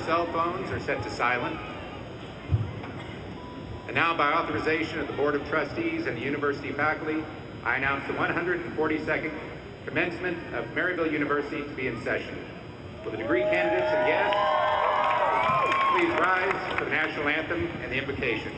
cell phones are set to silent. And now, by authorization of the Board of Trustees and the university faculty, I announce the 142nd commencement of Maryville University to be in session. Will the degree candidates and guests please rise for the national anthem and the invocation.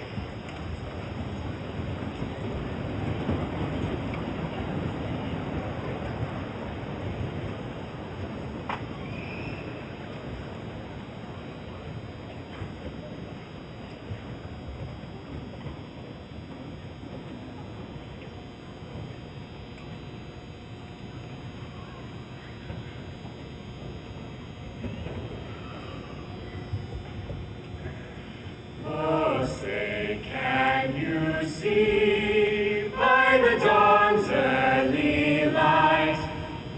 See by the dawn's early light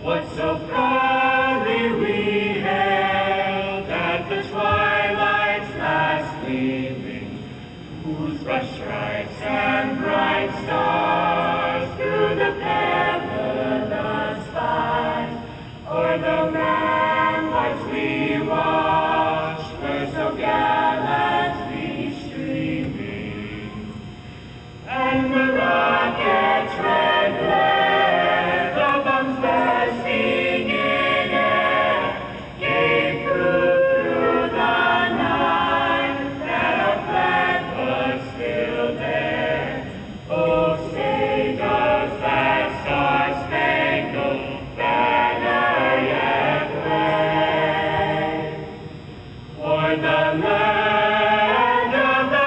what so proudly we hailed at the twilight's last gleaming, whose bright stripes and bright stars through the perilous fight o'er the ramparts we watched were so gallantly streaming. And the rocket's red glare, the bombs bursting in air, gave proof through the night that our flag was still there. Oh, say does that star-spangled banner yet wave? For the land of the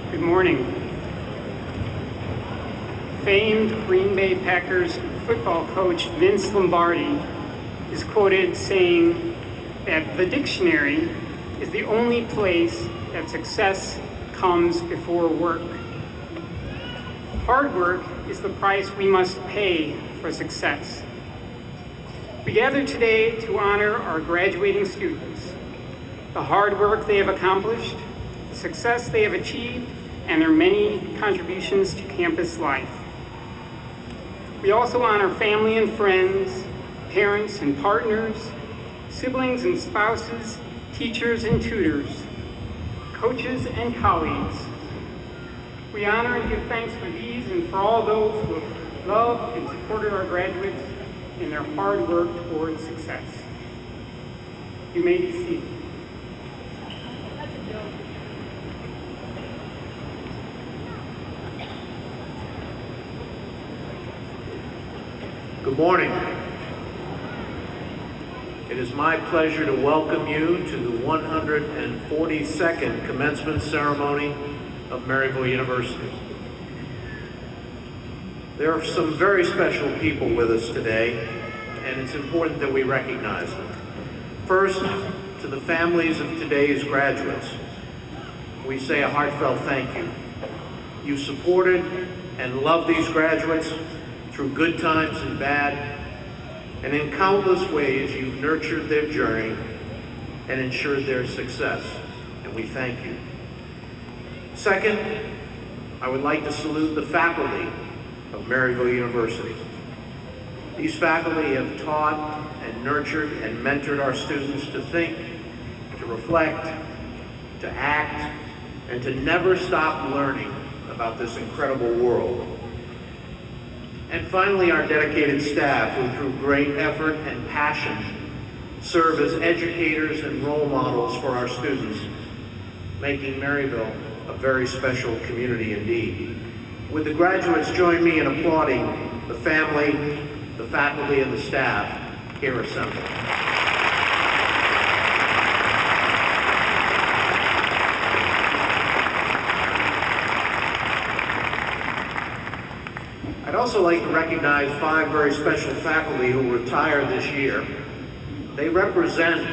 Good morning. Famed Green Bay Packers football coach Vince Lombardi is quoted saying that the dictionary is the only place that success comes before work. Hard work is the price we must pay for success. We gather today to honor our graduating students, the hard work they have accomplished, the success they have achieved, and their many contributions to campus life. We also honor family and friends, parents and partners, siblings and spouses, teachers and tutors, coaches and colleagues. We honor and give thanks for these and for all those who have loved and supported our graduates in their hard work towards success. You may be seated. Good morning. It is my pleasure to welcome you to the 142nd commencement ceremony of Maryville University. There are some very special people with us today, and it's important that we recognize them. First, to the families of today's graduates, we say a heartfelt thank you. You supported and loved these graduates through good times and bad, and in countless ways you've nurtured their journey and ensured their success, and we thank you. Second, I would like to salute the faculty of Maryville University. These faculty have taught and nurtured and mentored our students to think, to reflect, to act, and to never stop learning about this incredible world. And finally, our dedicated staff, who through great effort and passion serve as educators and role models for our students, making Maryville a very special community indeed. Would the graduates join me in applauding the family, the faculty, and the staff here assembled. I'd also like to recognize 5 very special faculty who retired this year. They represent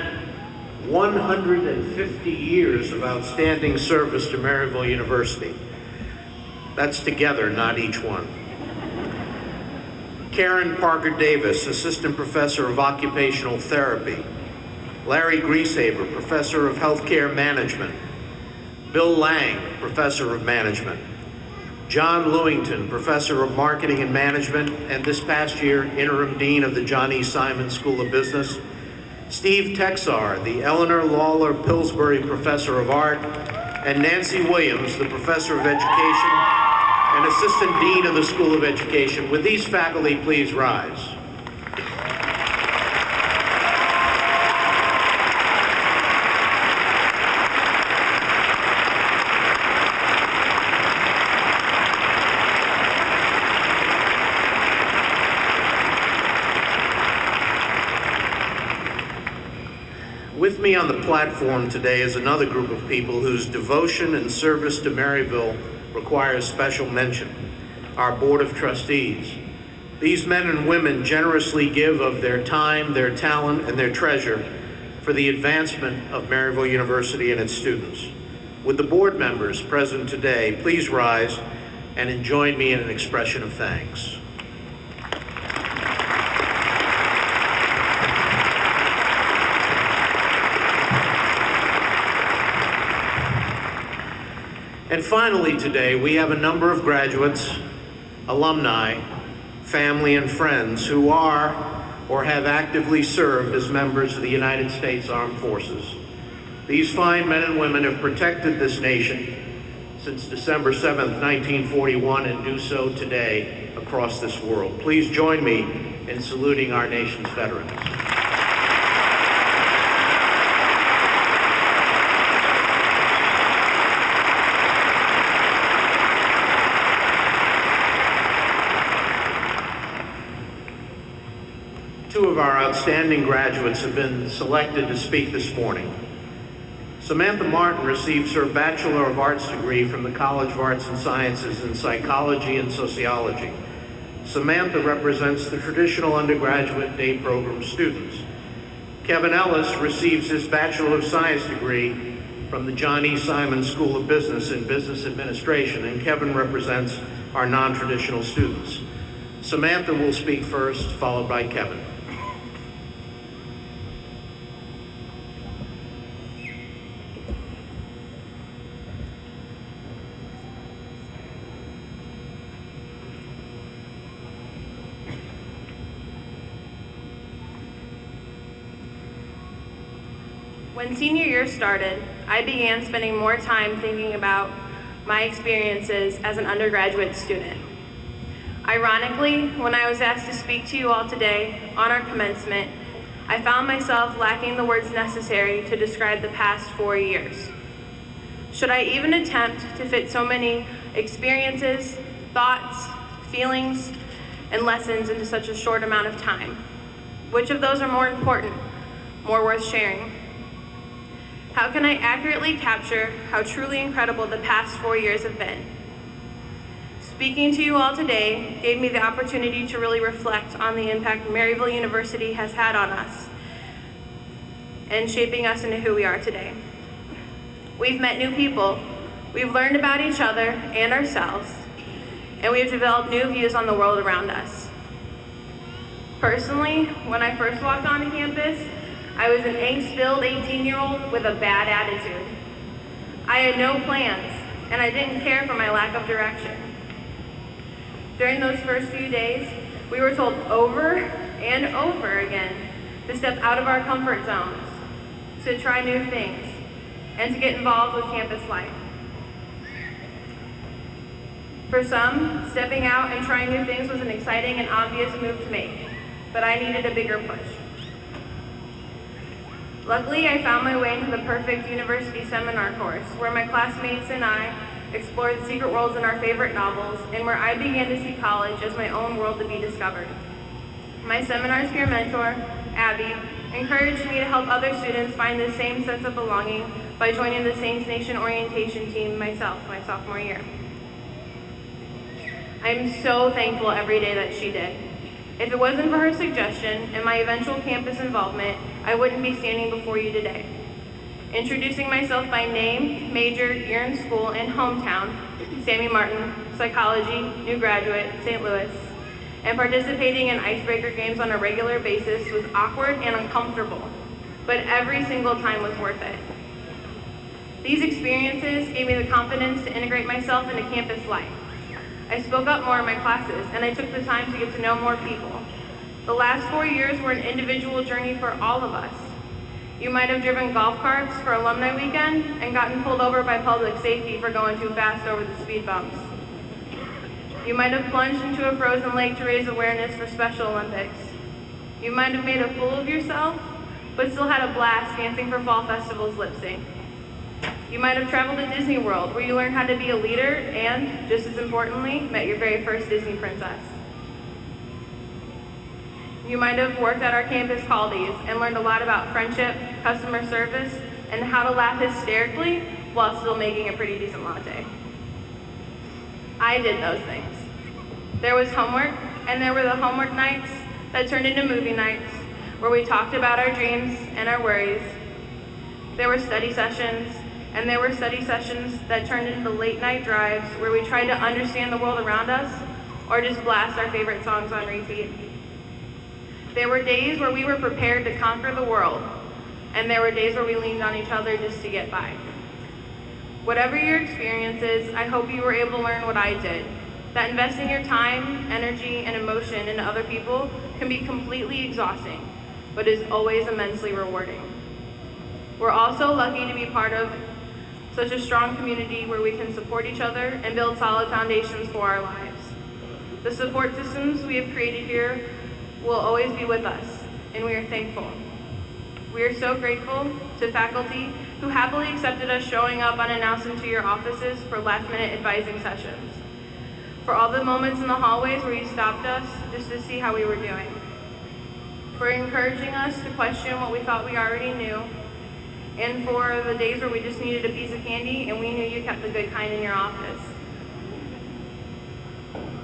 150 years of outstanding service to Maryville University. That's together, not each one. Karen Parker Davis, Assistant Professor of Occupational Therapy. Larry Grieshaber, Professor of Healthcare Management. Bill Lang, Professor of Management. John Lewington, Professor of Marketing and Management, and this past year, Interim Dean of the John E. Simon School of Business. Steve Texar, the Eleanor Lawler Pillsbury Professor of Art, and Nancy Williams, the Professor of Education and Assistant Dean of the School of Education. Would these faculty please rise? With me on the platform today is another group of people whose devotion and service to Maryville requires special mention, our Board of Trustees. These men and women generously give of their time, their talent, and their treasure for the advancement of Maryville University and its students. Would the board members present today please rise and join me in an expression of thanks. And finally today, we have a number of graduates, alumni, family, and friends who are or have actively served as members of the United States Armed Forces. These fine men and women have protected this nation since December 7th, 1941, and do so today across this world. Please join me in saluting our nation's veterans. Two of our outstanding graduates have been selected to speak this morning. Samantha Martin receives her Bachelor of Arts degree from the College of Arts and Sciences in Psychology and Sociology. Samantha represents the traditional undergraduate day program students. Kevin Ellis receives his Bachelor of Science degree from the John E. Simon School of Business in Business Administration, and Kevin represents our non-traditional students. Samantha will speak first, followed by Kevin. When senior year started, I began spending more time thinking about my experiences as an undergraduate student. Ironically, when I was asked to speak to you all today on our commencement, I found myself lacking the words necessary to describe the past 4 years. Should I even attempt to fit so many experiences, thoughts, feelings, and lessons into such a short amount of time? Which of those are more important, more worth sharing? How can I accurately capture how truly incredible the past 4 years have been? Speaking to you all today gave me the opportunity to really reflect on the impact Maryville University has had on us and shaping us into who we are today. We've met new people, we've learned about each other and ourselves, and we've developed new views on the world around us. Personally, when I first walked onto campus, I was an angst-filled 18-year-old with a bad attitude. I had no plans, and I didn't care for my lack of direction. During those first few days, we were told over and over again to step out of our comfort zones, to try new things, and to get involved with campus life. For some, stepping out and trying new things was an exciting and obvious move to make, but I needed a bigger push. Luckily, I found my way into the perfect university seminar course, where my classmates and I explored the secret worlds in our favorite novels, and where I began to see college as my own world to be discovered. My seminar's peer mentor, Abby, encouraged me to help other students find the same sense of belonging by joining the Saints Nation orientation team myself, my sophomore year. I'm so thankful every day that she did. If it wasn't for her suggestion and my eventual campus involvement, I wouldn't be standing before you today. Introducing myself by name, major, year in school, and hometown, Sammy Martin, psychology, new graduate, St. Louis, and participating in icebreaker games on a regular basis was awkward and uncomfortable, but every single time was worth it. These experiences gave me the confidence to integrate myself into campus life. I spoke up more in my classes, and I took the time to get to know more people. The last 4 years were an individual journey for all of us. You might have driven golf carts for alumni weekend and gotten pulled over by public safety for going too fast over the speed bumps. You might have plunged into a frozen lake to raise awareness for Special Olympics. You might have made a fool of yourself, but still had a blast dancing for Fall Festival's lip sync. You might have traveled to Disney World, where you learned how to be a leader and, just as importantly, met your very first Disney princess. You might have worked at our campus Caldies and learned a lot about friendship, customer service, and how to laugh hysterically while still making a pretty decent latte. I did those things. There was homework, and there were the homework nights that turned into movie nights, where we talked about our dreams and our worries. There were study sessions, and there were study sessions that turned into late night drives, where we tried to understand the world around us, or just blast our favorite songs on repeat. There were days where we were prepared to conquer the world, and there were days where we leaned on each other just to get by. Whatever your experience is, I hope you were able to learn what I did, that investing your time, energy, and emotion into other people can be completely exhausting, but is always immensely rewarding. We're also lucky to be part of such a strong community where we can support each other and build solid foundations for our lives. The support systems we have created here will always be with us, and we are thankful. We are so grateful to faculty who happily accepted us showing up unannounced into your offices for last-minute advising sessions, for all the moments in the hallways where you stopped us just to see how we were doing, for encouraging us to question what we thought we already knew, and for the days where we just needed a piece of candy and we knew you kept the good kind in your office.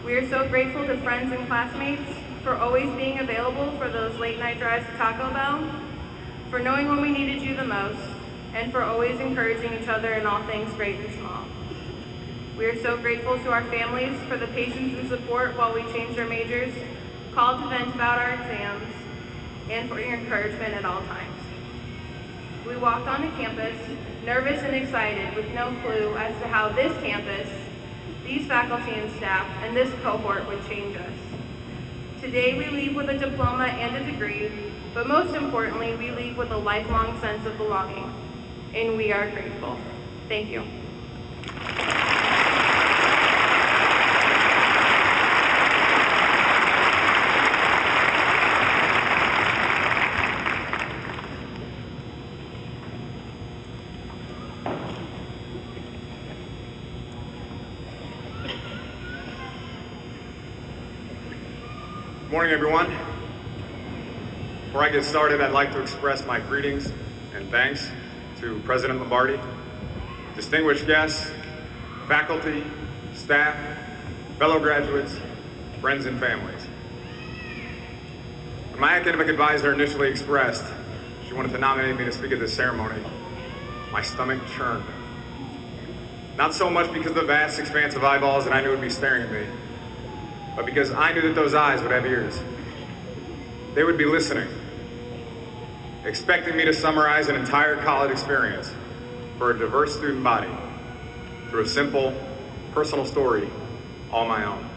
We are so grateful to friends and classmates for always being available for those late night drives to Taco Bell, for knowing when we needed you the most, and for always encouraging each other in all things great and small. We are so grateful to our families for the patience and support while we changed our majors, called to vent about our exams, and for your encouragement at all times. We walked onto campus, nervous and excited, with no clue as to how this campus, these faculty and staff, and this cohort would change us. Today we leave with a diploma and a degree, but most importantly, we leave with a lifelong sense of belonging, and we are grateful. Thank you. Good morning, everyone. Before I get started, I'd like to express my greetings and thanks to President Lombardi, distinguished guests, faculty, staff, fellow graduates, friends, and families. When my academic advisor initially expressed she wanted to nominate me to speak at this ceremony, my stomach churned. Not so much because of the vast expanse of eyeballs that I knew would be staring at me, but because I knew that those eyes would have ears. They would be listening, expecting me to summarize an entire college experience for a diverse student body through a simple, personal story, all my own.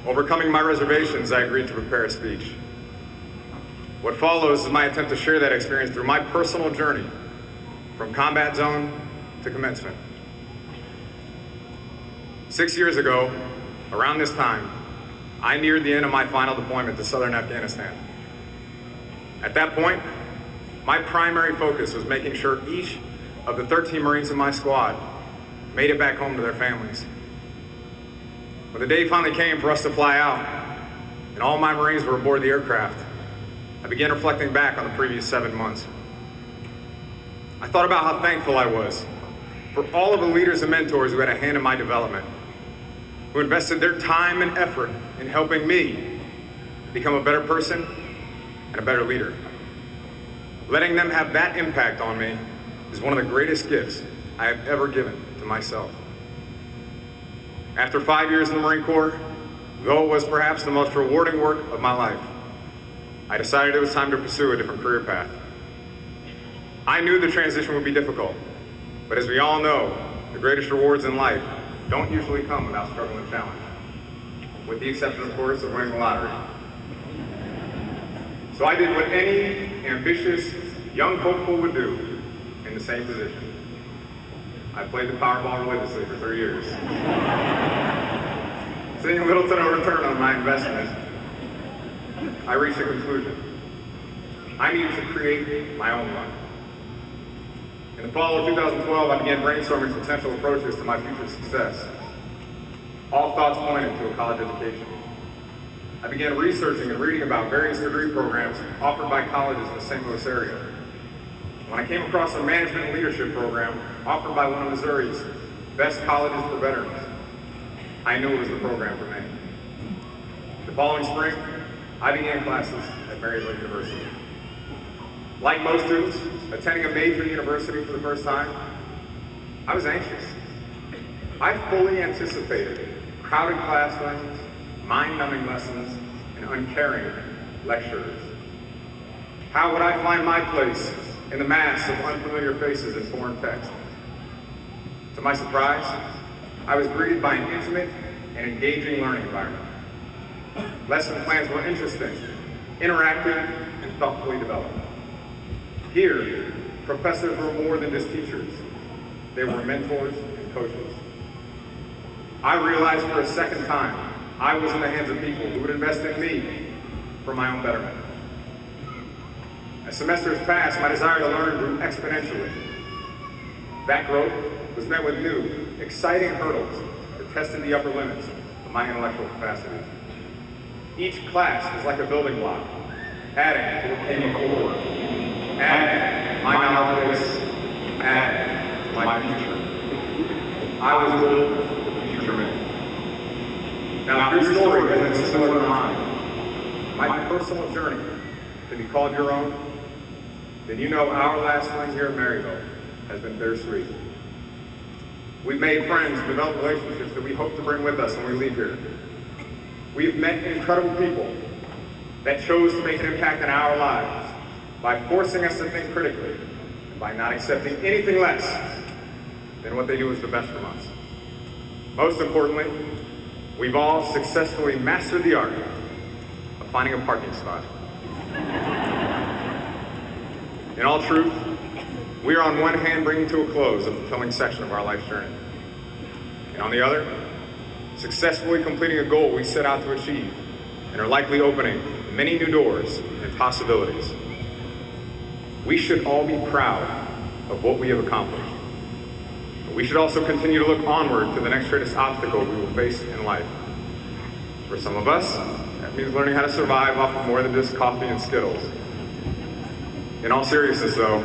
Overcoming my reservations, I agreed to prepare a speech. What follows is my attempt to share that experience through my personal journey from combat zone to commencement. 6 years ago, around this time, I neared the end of my final deployment to southern Afghanistan. At that point, my primary focus was making sure each of the 13 Marines in my squad made it back home to their families. When the day finally came for us to fly out, and all my Marines were aboard the aircraft, I began reflecting back on the previous 7 months. I thought about how thankful I was for all of the leaders and mentors who had a hand in my development, who invested their time and effort in helping me become a better person and a better leader. Letting them have that impact on me is one of the greatest gifts I have ever given to myself. After 5 years in the Marine Corps, though it was perhaps the most rewarding work of my life, I decided it was time to pursue a different career path. I knew the transition would be difficult, but as we all know, the greatest rewards in life don't usually come without struggle and challenge, with the exception, of course, of winning the lottery. So I did what any ambitious young hopeful would do in the same position. I played the Powerball religiously for 3 years. Seeing little to no return on my investment, I reached a conclusion. I needed to create my own life. In the fall of 2012, I began brainstorming potential approaches to my future success. All thoughts pointed to a college education. I began researching and reading about various degree programs offered by colleges in the St. Louis area. When I came across a management and leadership program offered by one of Missouri's best colleges for veterans, I knew it was the program for me. The following spring, I began classes at Maryville University. Like most students attending a major university for the first time, I was anxious. I fully anticipated crowded classrooms, mind-numbing lessons, and uncaring lecturers. How would I find my place in the mass of unfamiliar faces and foreign text? To my surprise, I was greeted by an intimate and engaging learning environment. Lesson plans were interesting, interactive, and thoughtfully developed. Here, professors were more than just teachers. They were mentors and coaches. I realized for a second time, I was in the hands of people who would invest in me for my own betterment. As semesters passed, my desire to learn grew exponentially. That growth was met with new, exciting hurdles that tested the upper limits of my intellectual capacities. Each class was like a building block, adding to what came before, adding my knowledge base, adding to my future. I was built for the future me. Now, if your story has been similar to mine, my personal journey can be called your own, then you know our last swing here at Maryville has been bittersweet. We've made friends, developed relationships that we hope to bring with us when we leave here. We've met incredible people that chose to make an impact in our lives by forcing us to think critically and by not accepting anything less than what they knew was the best from us. Most importantly, we've all successfully mastered the art of finding a parking spot. In all truth, we are on one hand bringing to a close a fulfilling section of our life's journey, and on the other, successfully completing a goal we set out to achieve and are likely opening many new doors and possibilities. We should all be proud of what we have accomplished, but we should also continue to look onward to the next greatest obstacle we will face in life. For some of us, that means learning how to survive off of more than just coffee and Skittles. In all seriousness, though,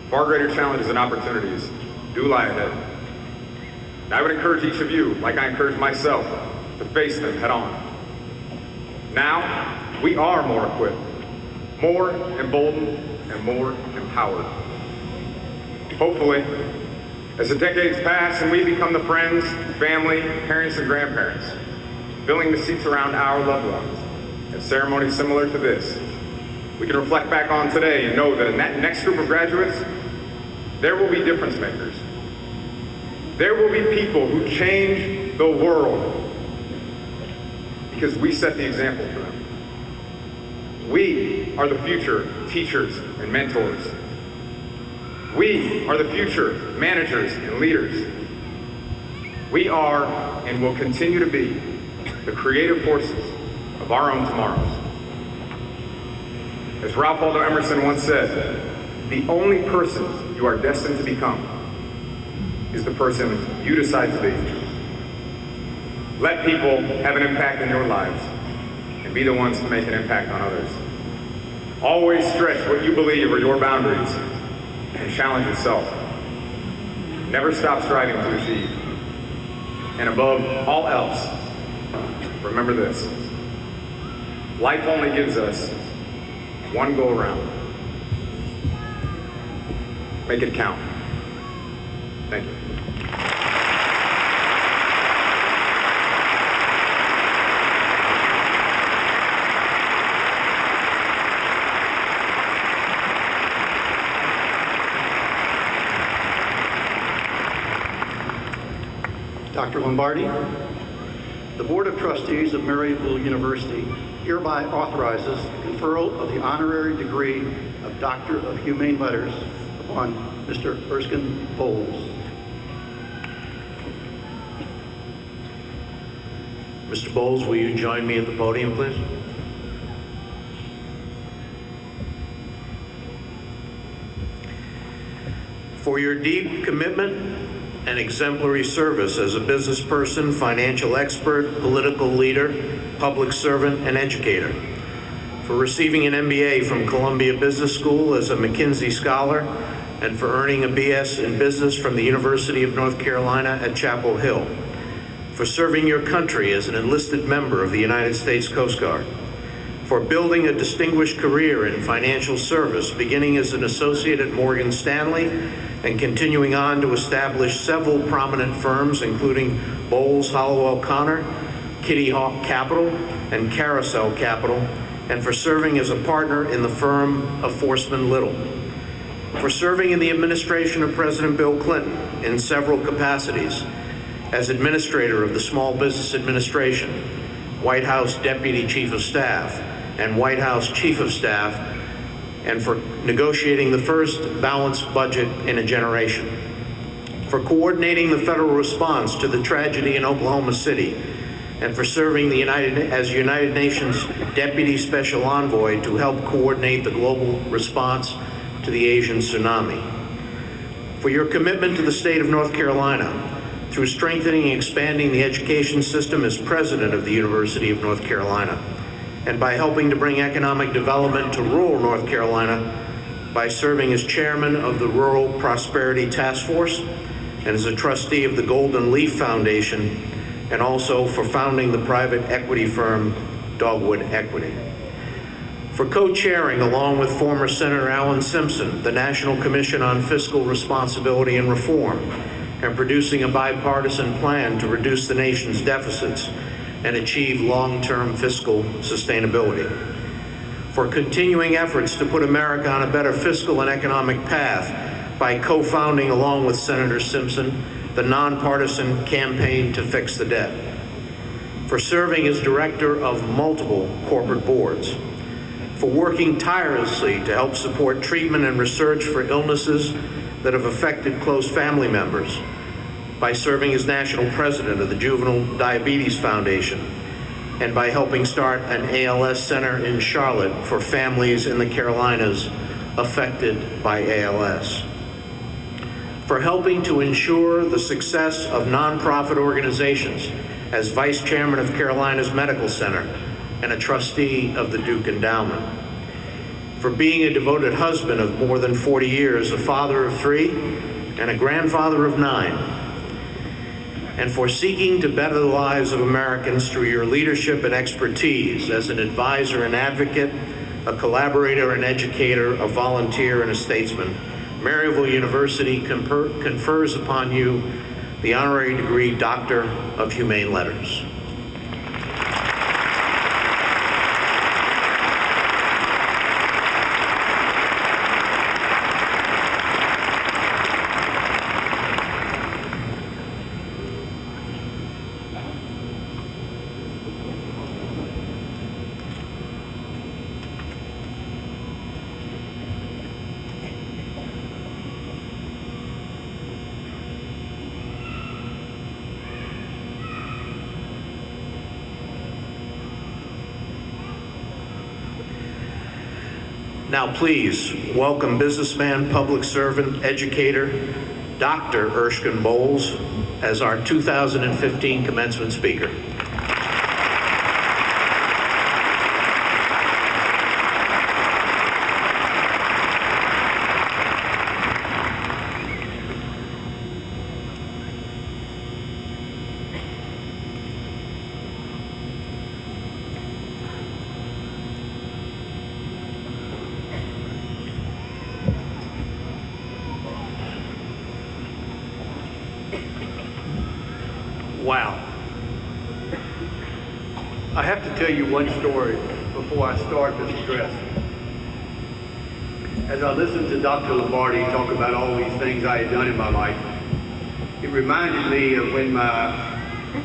far greater challenges and opportunities do lie ahead. And I would encourage each of you, like I encourage myself, to face them head on. Now, we are more equipped, more emboldened, and more empowered. Hopefully, as the decades pass and we become the friends, family, parents, and grandparents, filling the seats around our loved ones at ceremonies similar to this, we can reflect back on today and know that in that next group of graduates, there will be difference makers. There will be people who change the world because we set the example for them. We are the future teachers and mentors. We are the future managers and leaders. We are and will continue to be the creative forces of our own tomorrows. As Ralph Waldo Emerson once said, the only person you are destined to become is the person you decide to be. Let people have an impact in your lives and be the ones to make an impact on others. Always stretch what you believe are your boundaries and challenge yourself. Never stop striving to achieve. And above all else, remember this: life only gives us one go around. Make it count. Thank you. Dr. Lombardi, the Board of Trustees of Maryville University hereby authorizes the conferral of the honorary degree of Doctor of Humane Letters upon Mr. Erskine Bowles. Mr. Bowles, will you join me at the podium, please? For your deep commitment and exemplary service as a business person, financial expert, political leader, public servant, and educator. For receiving an MBA from Columbia Business School as a McKinsey Scholar, and for earning a BS in Business from the University of North Carolina at Chapel Hill. For serving your country as an enlisted member of the United States Coast Guard. For building a distinguished career in financial service, beginning as an associate at Morgan Stanley and continuing on to establish several prominent firms, including Bowles Hollowell Connor, Kitty Hawk Capital, and Carousel Capital, and for serving as a partner in the firm of Forsman Little. For serving in the administration of President Bill Clinton in several capacities, as Administrator of the Small Business Administration, White House Deputy Chief of Staff, and White House Chief of Staff, and for negotiating the first balanced budget in a generation. For coordinating the federal response to the tragedy in Oklahoma City, and for serving as United Nations Deputy Special Envoy to help coordinate the global response to the Asian tsunami. For your commitment to the state of North Carolina, through strengthening and expanding the education system as president of the University of North Carolina, and by helping to bring economic development to rural North Carolina by serving as chairman of the Rural Prosperity Task Force and as a trustee of the Golden Leaf Foundation, and also for founding the private equity firm Dogwood Equity. For co-chairing, along with former Senator Alan Simpson, the National Commission on Fiscal Responsibility and Reform, and producing a bipartisan plan to reduce the nation's deficits and achieve long-term fiscal sustainability. For continuing efforts to put America on a better fiscal and economic path by co-founding, along with Senator Simpson, the nonpartisan Campaign to Fix the Debt. For serving as director of multiple corporate boards. For working tirelessly to help support treatment and research for illnesses that have affected close family members, by serving as national president of the Juvenile Diabetes Foundation, and by helping start an ALS center in Charlotte for families in the Carolinas affected by ALS. For helping to ensure the success of nonprofit organizations as vice chairman of Carolinas Medical Center and a trustee of the Duke Endowment. For being a devoted husband of more than 40 years, a father of 3, and a grandfather of 9. And for seeking to better the lives of Americans through your leadership and expertise as an advisor and advocate, a collaborator and educator, a volunteer and a statesman, Maryville University confers upon you the honorary degree Doctor of Humane Letters. Now please welcome businessman, public servant, educator, Dr. Erskine Bowles as our 2015 commencement speaker. Wow. I have to tell you one story before I start this address. As I listened to Dr. Lombardi talk about all these things I had done in my life, it reminded me of when my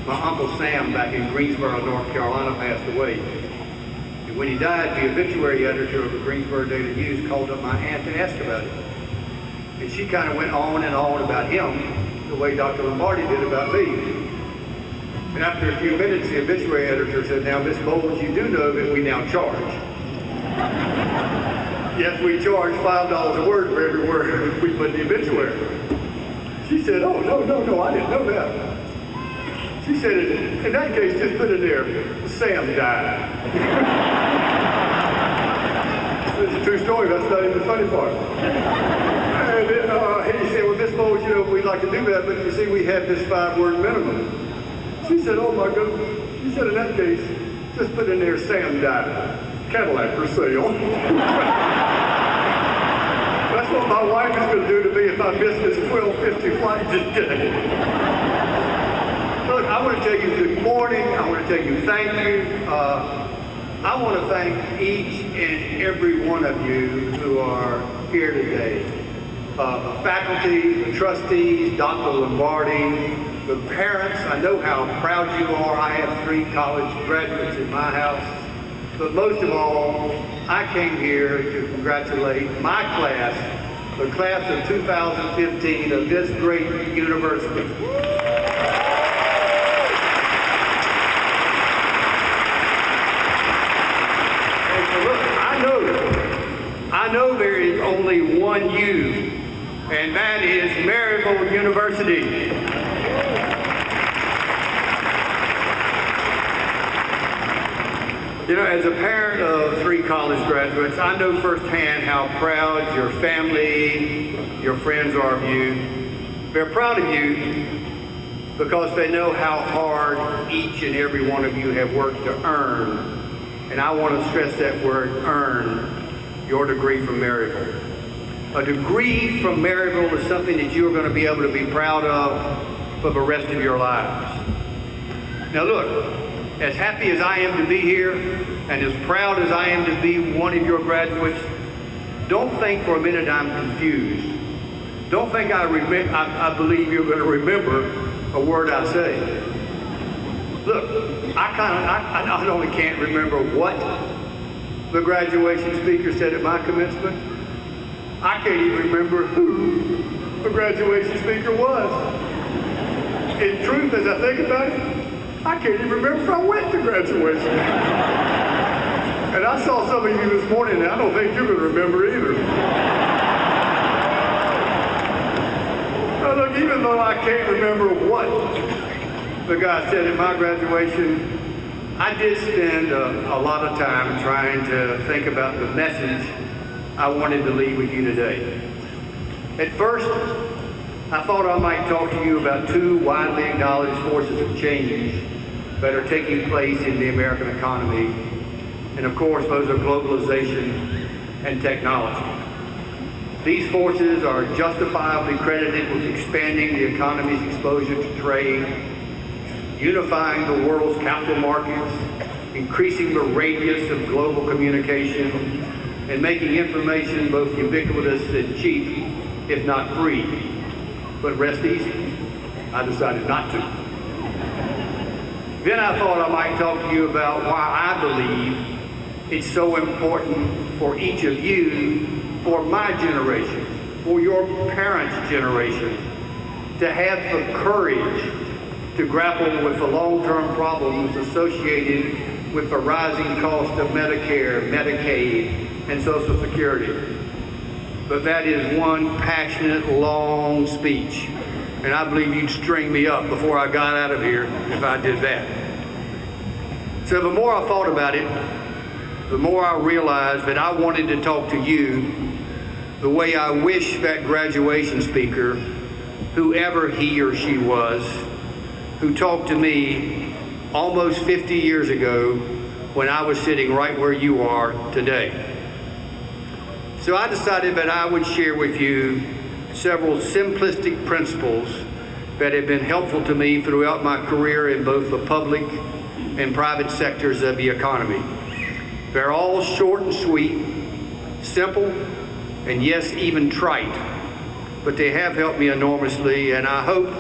Uncle Sam back in Greensboro, North Carolina passed away. And when he died, the obituary editor of the Greensboro Daily News called up my aunt to ask about it. And she kind of went on and on about him the way Dr. Lombardi did about me. And after a few minutes, the obituary editor said, "Now, Miss Bowles, you do know that we now charge." Yes, we charge $5 a word for every word we put in the obituary. She said, "Oh, no, I didn't know that." She said, "In that case, just put in there, Sam died." It's a true story, that's not even the funny part. And then he said, "Well, Miss Bowles, we'd like to do that, but you see, we have this 5-word minimum." She said, "Oh my goodness." She said, "In that case, just put in there, Sam died. Cadillac for sale." That's what my wife is going to do to me if I miss this 12:50 flight today. Look, I want to tell you good morning. I want to tell you thank you. I want to thank each and every one of you who are here today. The faculty, the trustees, Dr. Lombardi, the parents. I know how proud you are. I have 3 college graduates in my house. But most of all, I came here to congratulate my class, the class of 2015 of this great university. And so look, I know there is only one you, and that is Maryville University. As a parent of 3 college graduates, I know firsthand how proud your family, your friends are of you. They're proud of you because they know how hard each and every one of you have worked to earn, and I want to stress that word, earn, your degree from Maryville. A degree from Maryville is something that you are going to be able to be proud of for the rest of your lives. Now look, as happy as I am to be here, and as proud as I am to be one of your graduates, don't think for a minute I'm confused. Don't think I believe you're going to remember a word I say. Look, I not only can't remember what the graduation speaker said at my commencement, I can't even remember who the graduation speaker was. In truth, as I think about it, I can't even remember if I went to graduation. And I saw some of you this morning, and I don't think you're going to remember either. Now look, even though I can't remember what the guy said at my graduation, I did spend a lot of time trying to think about the message I wanted to leave with you today. At first, I thought I might talk to you about 2 widely acknowledged forces of change that are taking place in the American economy. And of course, those are globalization and technology. These forces are justifiably credited with expanding the economy's exposure to trade, unifying the world's capital markets, increasing the radius of global communication, and making information both ubiquitous and cheap, if not free. But rest easy, I decided not to. Then I thought I might talk to you about why I believe it's so important for each of you, for my generation, for your parents' generation, to have the courage to grapple with the long-term problems associated with the rising cost of Medicare, Medicaid, and Social Security. But that is one passionate, long speech. And I believe you'd string me up before I got out of here if I did that. So the more I thought about it, the more I realized that I wanted to talk to you the way I wish that graduation speaker, whoever he or she was, who talked to me almost 50 years ago when I was sitting right where you are today. So I decided that I would share with you several simplistic principles that have been helpful to me throughout my career in both the public and private sectors of the economy. They're all short and sweet, simple, and yes, even trite, but they have helped me enormously, and I hope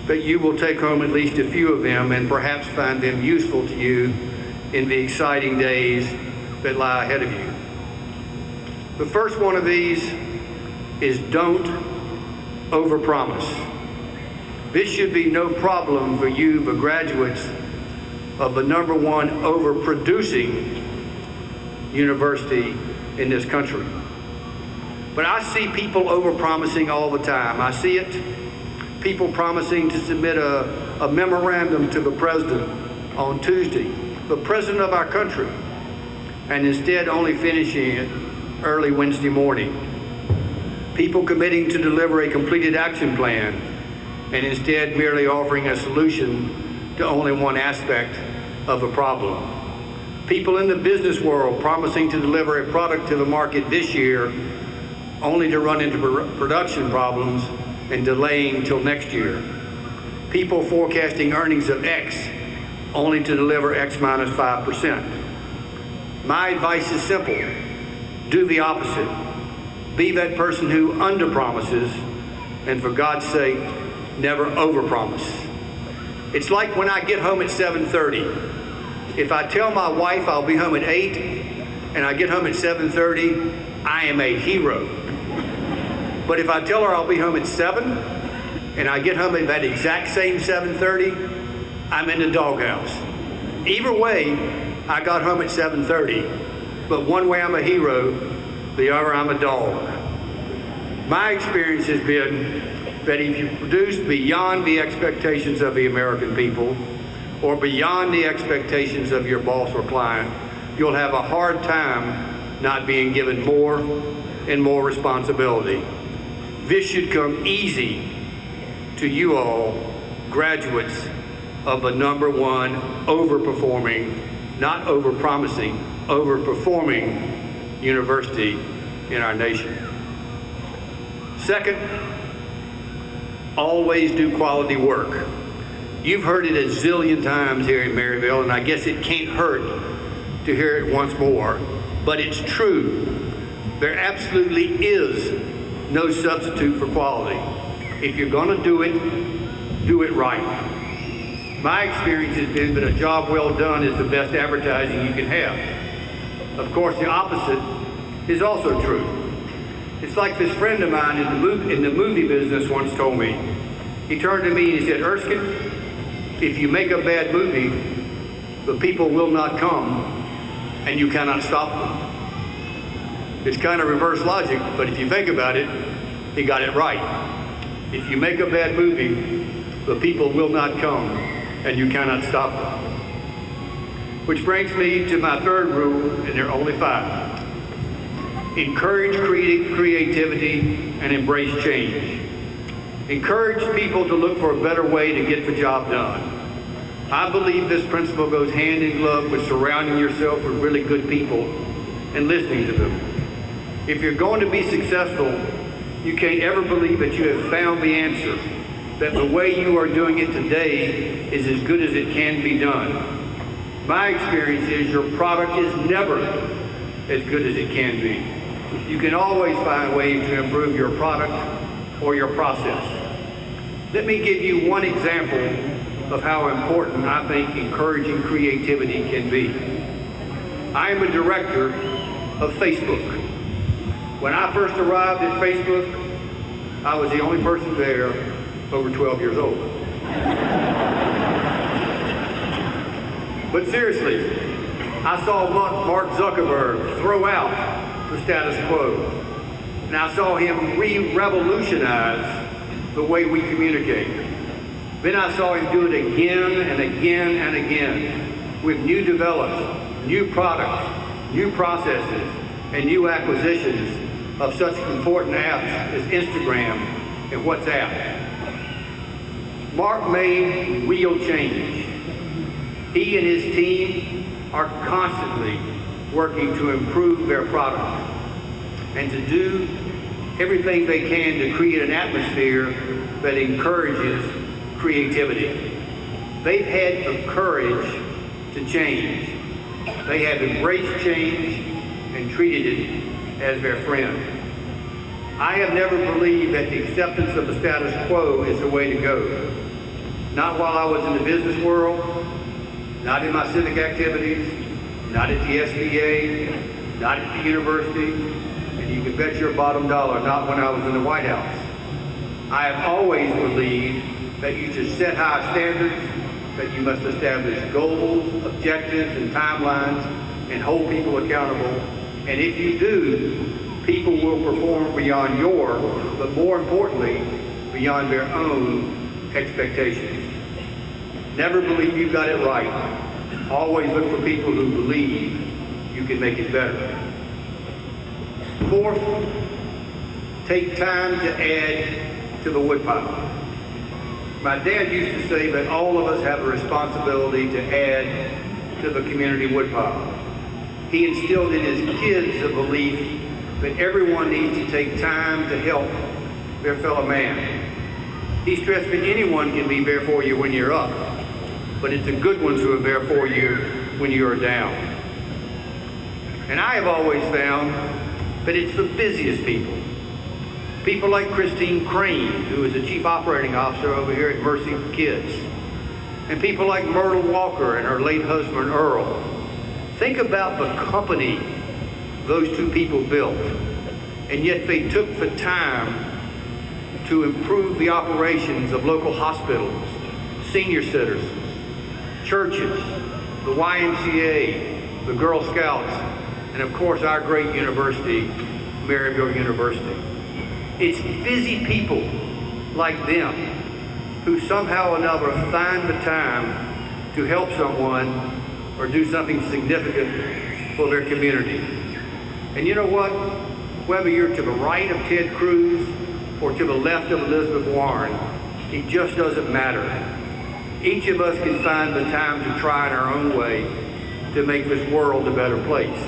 that you will take home at least a few of them and perhaps find them useful to you in the exciting days that lie ahead of you. The first one of these is don't overpromise. This should be no problem for you, the graduates of the #1 overproducing university in this country. But I see people overpromising all the time. I see it, people promising to submit a memorandum to the president on Tuesday, the president of our country, and instead only finishing it early Wednesday morning. People committing to deliver a completed action plan and instead merely offering a solution to only one aspect of a problem. People in the business world promising to deliver a product to the market this year only to run into production problems and delaying till next year. People forecasting earnings of X only to deliver X minus 5%. My advice is simple. Do the opposite. Be that person who underpromises, and for God's sake, never overpromise. It's like when I get home at 7:30. If I tell my wife I'll be home at 8 and I get home at 7:30, I am a hero. But if I tell her I'll be home at 7 and I get home at that exact same 7:30, I'm in the doghouse. Either way, I got home at 7:30, but one way I'm a hero, the other I'm a dog. My experience has been that if you produce beyond the expectations of the American people or beyond the expectations of your boss or client, you'll have a hard time not being given more and more responsibility. This should come easy to you all, graduates of the #1 overperforming, not overpromising, overperforming university in our nation. Second, always do quality work. You've heard it a zillion times here in Maryville, and I guess it can't hurt to hear it once more, but it's true. There absolutely is no substitute for quality. If you're gonna do it right. My experience has been that a job well done is the best advertising you can have. Of course, the opposite is also true. It's like this friend of mine in the movie business once told me. He turned to me and he said, "Erskine, if you make a bad movie, the people will not come and you cannot stop them." It's kind of reverse logic, but if you think about it, he got it right. If you make a bad movie, the people will not come and you cannot stop them. Which brings me to my third rule, and there are only 5. Encourage creativity and embrace change. Encourage people to look for a better way to get the job done. I believe this principle goes hand in glove with surrounding yourself with really good people and listening to them. If you're going to be successful, you can't ever believe that you have found the answer, that the way you are doing it today is as good as it can be done. My experience is your product is never as good as it can be. You can always find ways to improve your product or your process. Let me give you one example of how important I think encouraging creativity can be. I am a director of Facebook. When I first arrived at Facebook, I was the only person there over 12 years old. But seriously, I saw Mark Zuckerberg throw out the status quo. And I saw him revolutionize the way we communicate. Then I saw him do it again and again and again with new developments, new products, new processes, and new acquisitions of such important apps as Instagram and WhatsApp. Mark made real change. He and his team are constantly working to improve their product and to do everything they can to create an atmosphere that encourages creativity. They've had the courage to change. They have embraced change and treated it as their friend. I have never believed that the acceptance of the status quo is the way to go. Not while I was in the business world, not in my civic activities, not at the SBA, not at the university, and you can bet your bottom dollar, not when I was in the White House. I have always believed that you should set high standards, that you must establish goals, objectives, and timelines, and hold people accountable. And if you do, people will perform beyond your, but more importantly, beyond their own expectations. Never believe you got it right. Always look for people who believe you can make it better. Fourth, take time to add to the woodpile. My dad used to say that all of us have a responsibility to add to the community woodpile. He instilled in his kids a belief that everyone needs to take time to help their fellow man. He stressed that anyone can be there for you when you're up, but it's the good ones who are there for you when you are down. And I have always found that it's the busiest people. People like Christine Crane, who is the Chief Operating Officer over here at Mercy for Kids. And people like Myrtle Walker and her late husband, Earl. Think about the company those two people built. And yet they took the time to improve the operations of local hospitals, senior citizens, churches, the YMCA, the Girl Scouts, and of course our great university, Maryville University. It's busy people like them who somehow or another find the time to help someone or do something significant for their community. And you know what? Whether you're to the right of Ted Cruz or to the left of Elizabeth Warren, it just doesn't matter. Each of us can find the time to try in our own way to make this world a better place.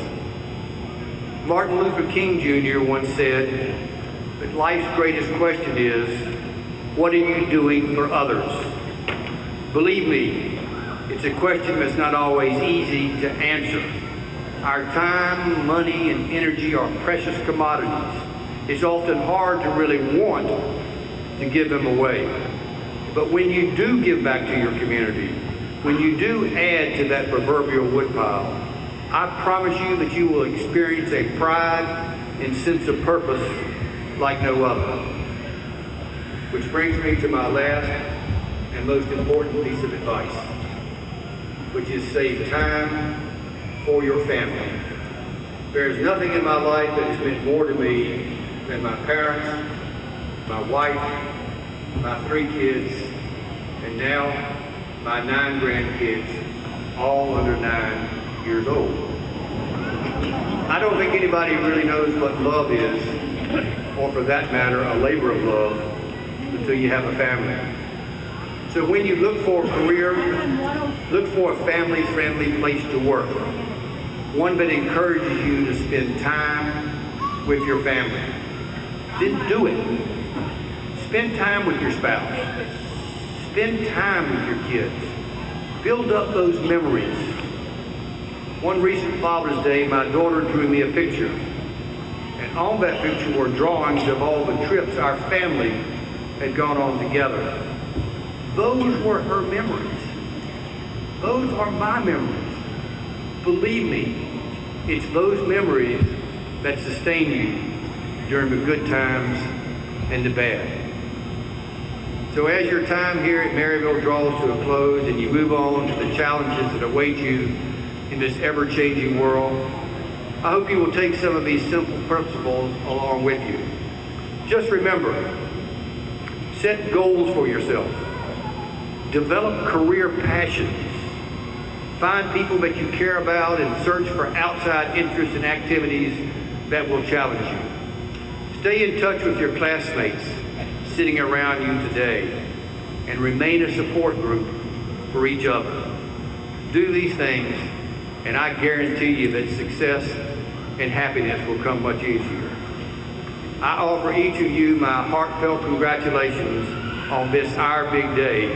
Martin Luther King Jr. once said that life's greatest question is, what are you doing for others? Believe me, it's a question that's not always easy to answer. Our time, money, and energy are precious commodities. It's often hard to really want to give them away. But when you do give back to your community, when you do add to that proverbial woodpile, I promise you that you will experience a pride and sense of purpose like no other. Which brings me to my last and most important piece of advice, which is save time for your family. There is nothing in my life that has meant more to me than my parents, my wife, my 3 kids, and now my 9 grandkids, all under 9 years old. I don't think anybody really knows what love is, or for that matter, a labor of love, until you have a family. So when you look for a career, look for a family-friendly place to work. One that encourages you to spend time with your family. Then do it. Spend time with your spouse. Spend time with your kids. Build up those memories. One recent Father's Day, my daughter drew me a picture. And on that picture were drawings of all the trips our family had gone on together. Those were her memories. Those are my memories. Believe me, it's those memories that sustain you during the good times and the bad. So as your time here at Maryville draws to a close and you move on to the challenges that await you in this ever-changing world, I hope you will take some of these simple principles along with you. Just remember, set goals for yourself. Develop career passions. Find people that you care about and search for outside interests and activities that will challenge you. Stay in touch with your classmates sitting around you today and remain a support group for each other. Do these things and I guarantee you that success and happiness will come much easier. I offer each of you my heartfelt congratulations on this our big day,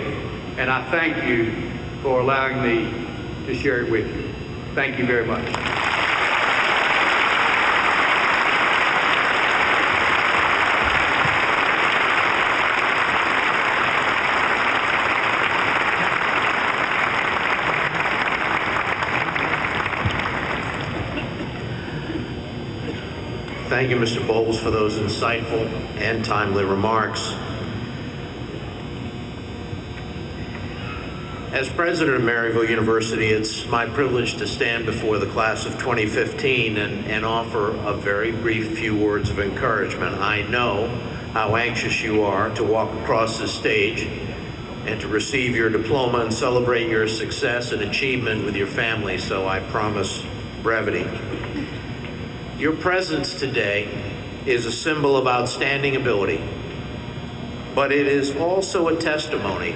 and I thank you for allowing me to share it with you. Thank you very much. Thank you, Mr. Bowles, for those insightful and timely remarks. As president of Maryville University, it's my privilege to stand before the class of 2015 and offer a very brief few words of encouragement. I know how anxious you are to walk across the stage and to receive your diploma and celebrate your success and achievement with your family, so I promise brevity. Your presence today is a symbol of outstanding ability, but it is also a testimony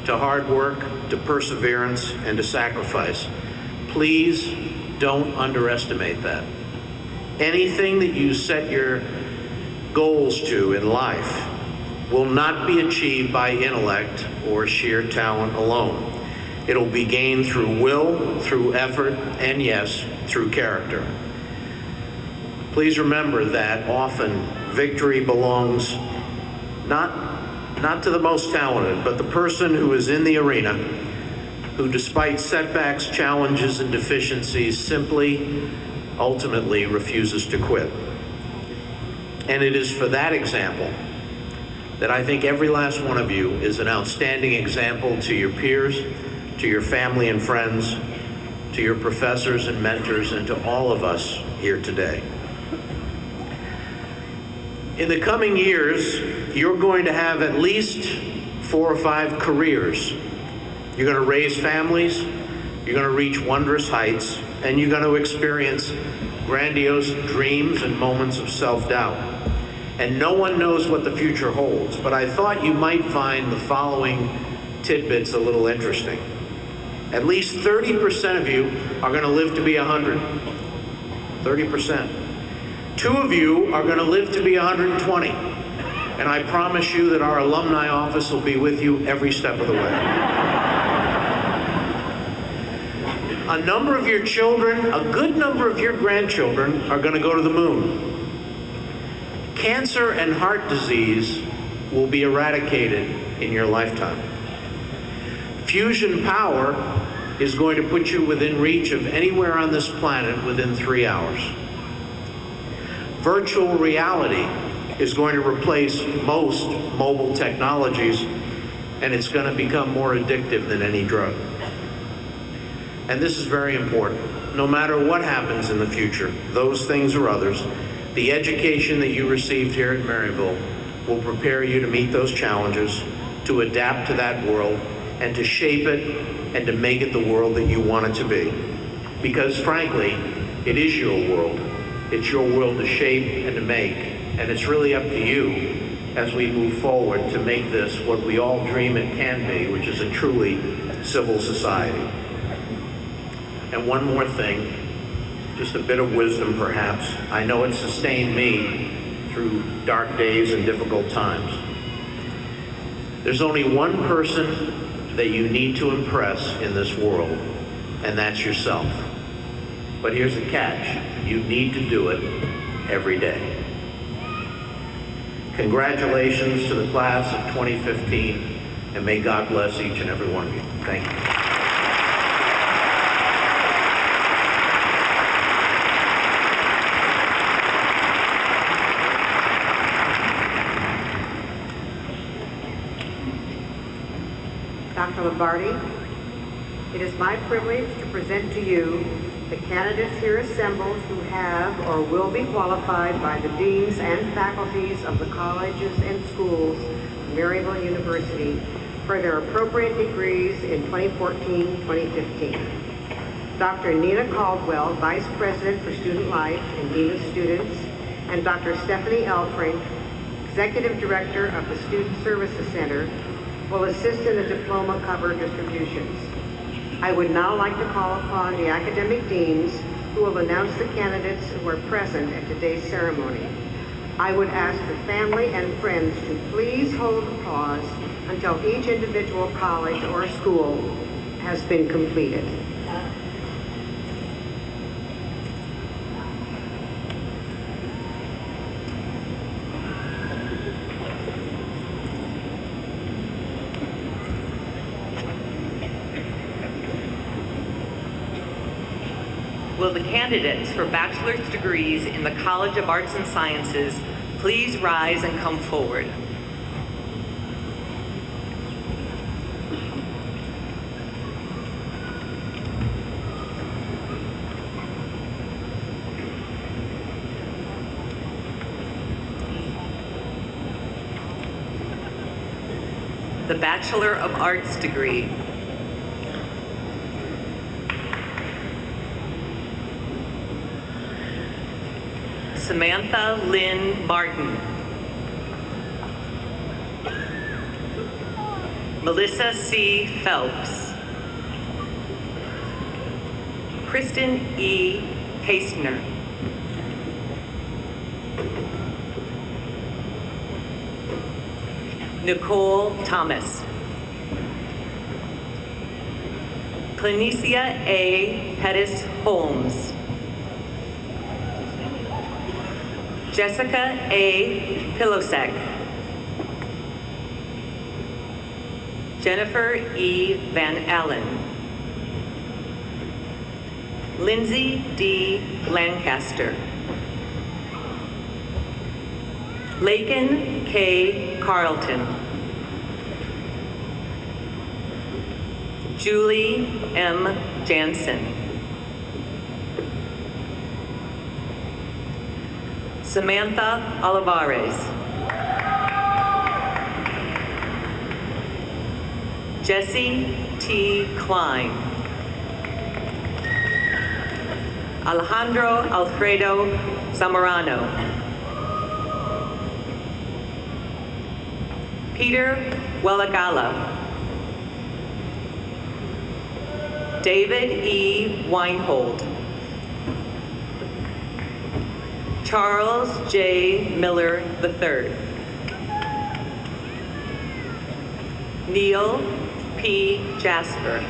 to hard work, to perseverance, and to sacrifice. Please don't underestimate that. Anything that you set your goals to in life will not be achieved by intellect or sheer talent alone. It'll be gained through will, through effort, and yes, through character. Please remember that often victory belongs not to the most talented, but the person who is in the arena, who despite setbacks, challenges, and deficiencies simply, ultimately refuses to quit. And it is for that example that I think every last one of you is an outstanding example to your peers, to your family and friends, to your professors and mentors, and to all of us here today. In the coming years, you're going to have at least 4 or 5 careers. You're going to raise families, you're going to reach wondrous heights, and you're going to experience grandiose dreams and moments of self-doubt. And no one knows what the future holds, but I thought you might find the following tidbits a little interesting. At least 30% of you are going to live to be 100. 30%. 2 of you are going to live to be 120. And I promise you that our alumni office will be with you every step of the way. A number of your children, a good number of your grandchildren are going to go to the moon. Cancer and heart disease will be eradicated in your lifetime. Fusion power is going to put you within reach of anywhere on this planet within 3 hours. Virtual reality is going to replace most mobile technologies, and it's going to become more addictive than any drug. And this is very important. No matter what happens in the future, those things or others, the education that you received here at Maryville will prepare you to meet those challenges, to adapt to that world, and to shape it and to make it the world that you want it to be. Because frankly, it is your world. It's your world to shape and to make, and it's really up to you as we move forward to make this what we all dream it can be, which is a truly civil society. And one more thing, just a bit of wisdom perhaps. I know it sustained me through dark days and difficult times. There's only one person that you need to impress in this world, and that's yourself. But here's the catch. You need to do it every day. Congratulations to the class of 2015, and may God bless each and every one of you. Thank you. Dr. Lombardi, it is my privilege to present to you the candidates here assembled who have or will be qualified by the deans and faculties of the colleges and schools of Maryville University for their appropriate degrees in 2014-2015. Dr. Nina Caldwell, Vice President for Student Life and Dean of Students, and Dr. Stephanie Elfrink, Executive Director of the Student Services Center, will assist in the diploma cover distributions. I would now like to call upon the academic deans who will announce the candidates who are present at today's ceremony. I would ask the family and friends to please hold a pause until each individual college or school has been completed. Will the candidates for bachelor's degrees in the College of Arts and Sciences please rise and come forward? The Bachelor of Arts degree. Samantha Lynn Martin. Melissa C. Phelps. Kristen E. Hastner. Nicole Thomas. Clinicia A. Pettis Holmes. Jessica A. Pilosek. Jennifer E. Van Allen. Lindsay D. Lancaster. Lakin K. Carlton. Julie M. Jansen. Samantha Olivares. Jesse T. Klein. Alejandro Alfredo Zamorano. Peter Welagala. David E. Weinhold. Charles J. Miller III. Neil P. Jasper.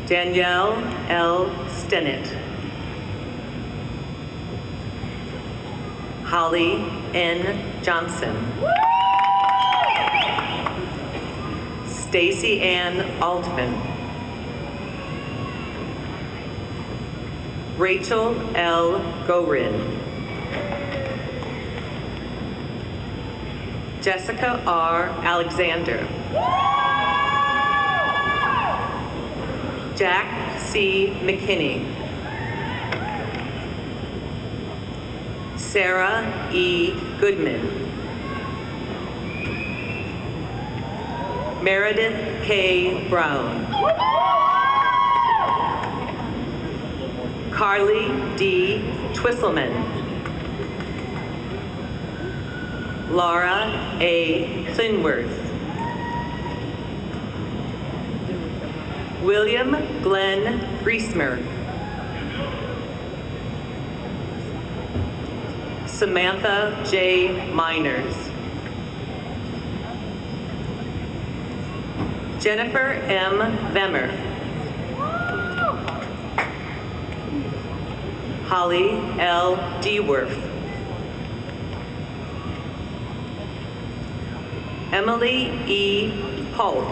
Danielle L. Stennett. Holly N. Johnson. Stacy Ann Altman. Rachel L. Gorin. Jessica R. Alexander. Jack C. McKinney. Sarah E. Goodman. Meredith K. Brown. Carly D. Twisselman. Laura A. Clinworth. William Glenn Griesmer. Samantha J. Miners. Jennifer M. Vemmer. Holly L. Deworth. Emily E. Polk.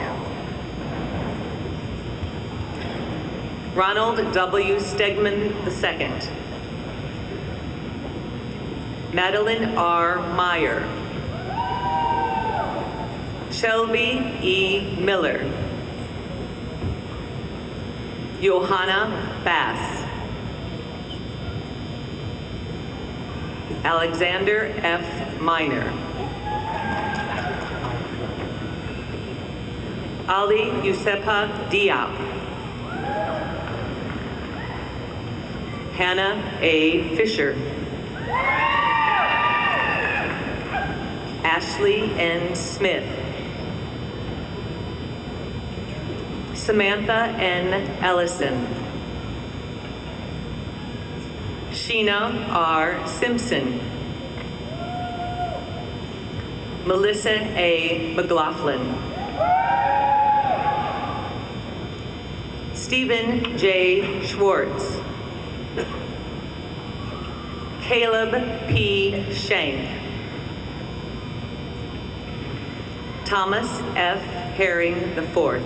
Ronald W. Stegman II. Madeline R. Meyer. Shelby E. Miller. Johanna Bass. Alexander F. Miner. Ali Yusepa Diop. Hannah A. Fisher. Ashley N. Smith. Samantha N. Ellison. Sheena R. Simpson. Melissa A. McLaughlin. Stephen J. Schwartz. Caleb P. Shank. Thomas F. Herring IV.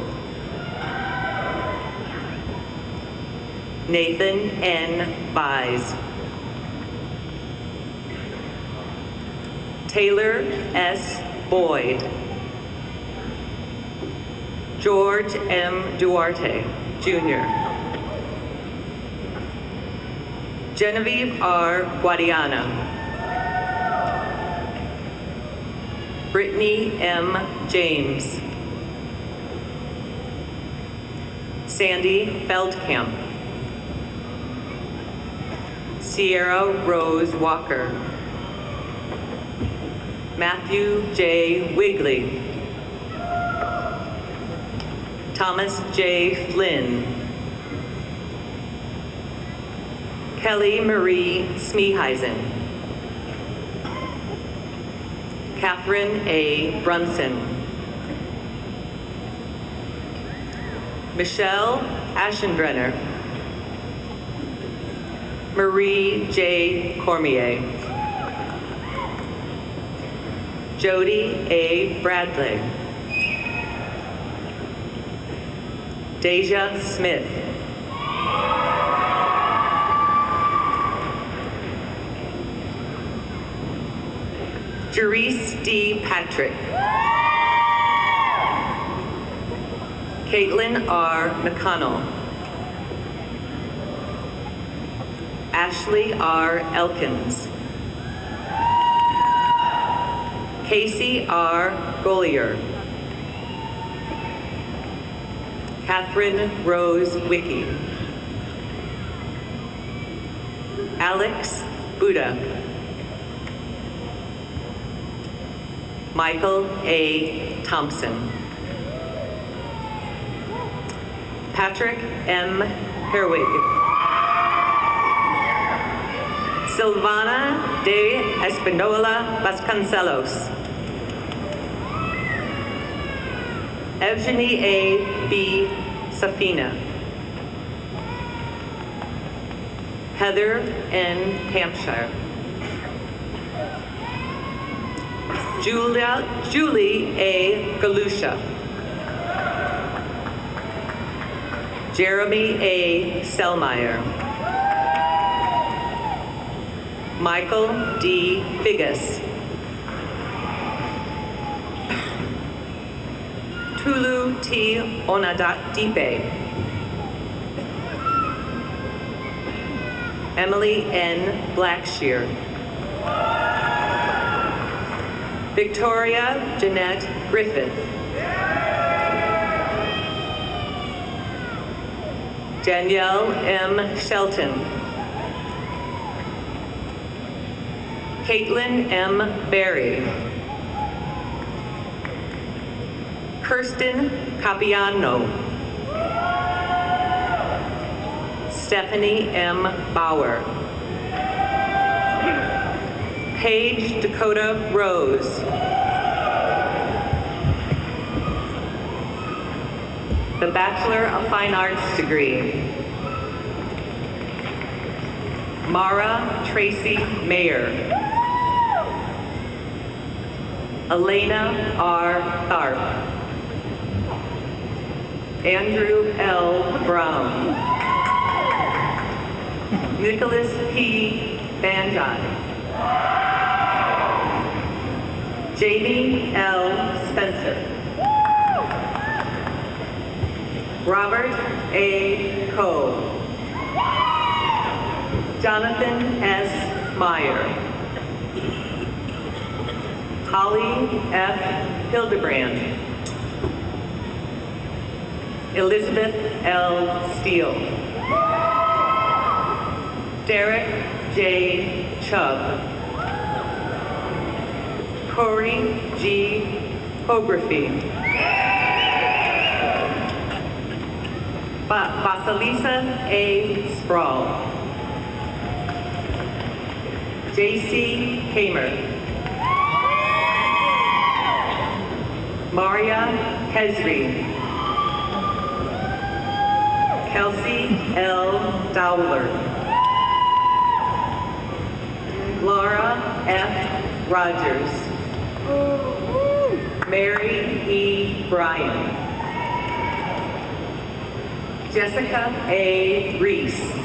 Nathan N. Buys. Taylor S. Boyd. George M. Duarte, Jr. Genevieve R. Guadiana. Brittany M. James. Sandy Feldkamp. Sierra Rose Walker. Matthew J. Wigley. Thomas J. Flynn. Kelly Marie Smeeheisen. Catherine A. Brunson. Michelle Aschenbrenner. Marie J. Cormier. Jody A. Bradley. Deja Smith. Jerice D. Patrick. Caitlin R. McConnell. Ashley R. Elkins. Casey R. Golier. Catherine Rose Wickie. Alex Buddha. Michael A. Thompson. Patrick M. Herwig. Silvana de Espinola Vasconcelos. Evgeny A. B. Safina. Heather N. Hampshire. Julie A. Galusha. Jeremy A. Selmeyer. Michael D. Figgis. Tulu T. Onadipe. Emily N. Blackshear. Victoria Jeanette Griffith. Danielle M. Shelton. Caitlin M. Berry. Kirsten Capiano. Stephanie M. Bauer. Paige Dakota Rose. The Bachelor of Fine Arts degree. Mara Tracy Mayer. Elena R. Tharp. Andrew L. Brown. Nicholas P. Banjai. Jamie L. Spencer. Robert A. Coe. Jonathan S. Meyer. Holly F. Hildebrand. Elizabeth L. Steele. Derek J. Chubb. Corey G. Hography. Vasilisa A. Sprawl. J.C. Hamer. Maria Hesry. Kelsey L. Dowler. Laura F. Rogers. Mary E. Bryan. Jessica A. Reese.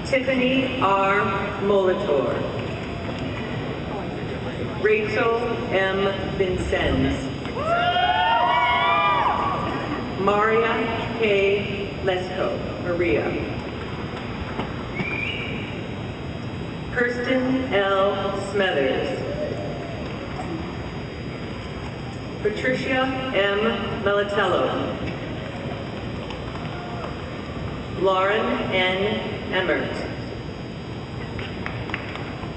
Tiffany R. Molitor. Rachel M. Vincennes. Maria K. Lesko. Maria. Kirsten L. Smethers. Patricia M. Melitello. Lauren N. Emmert.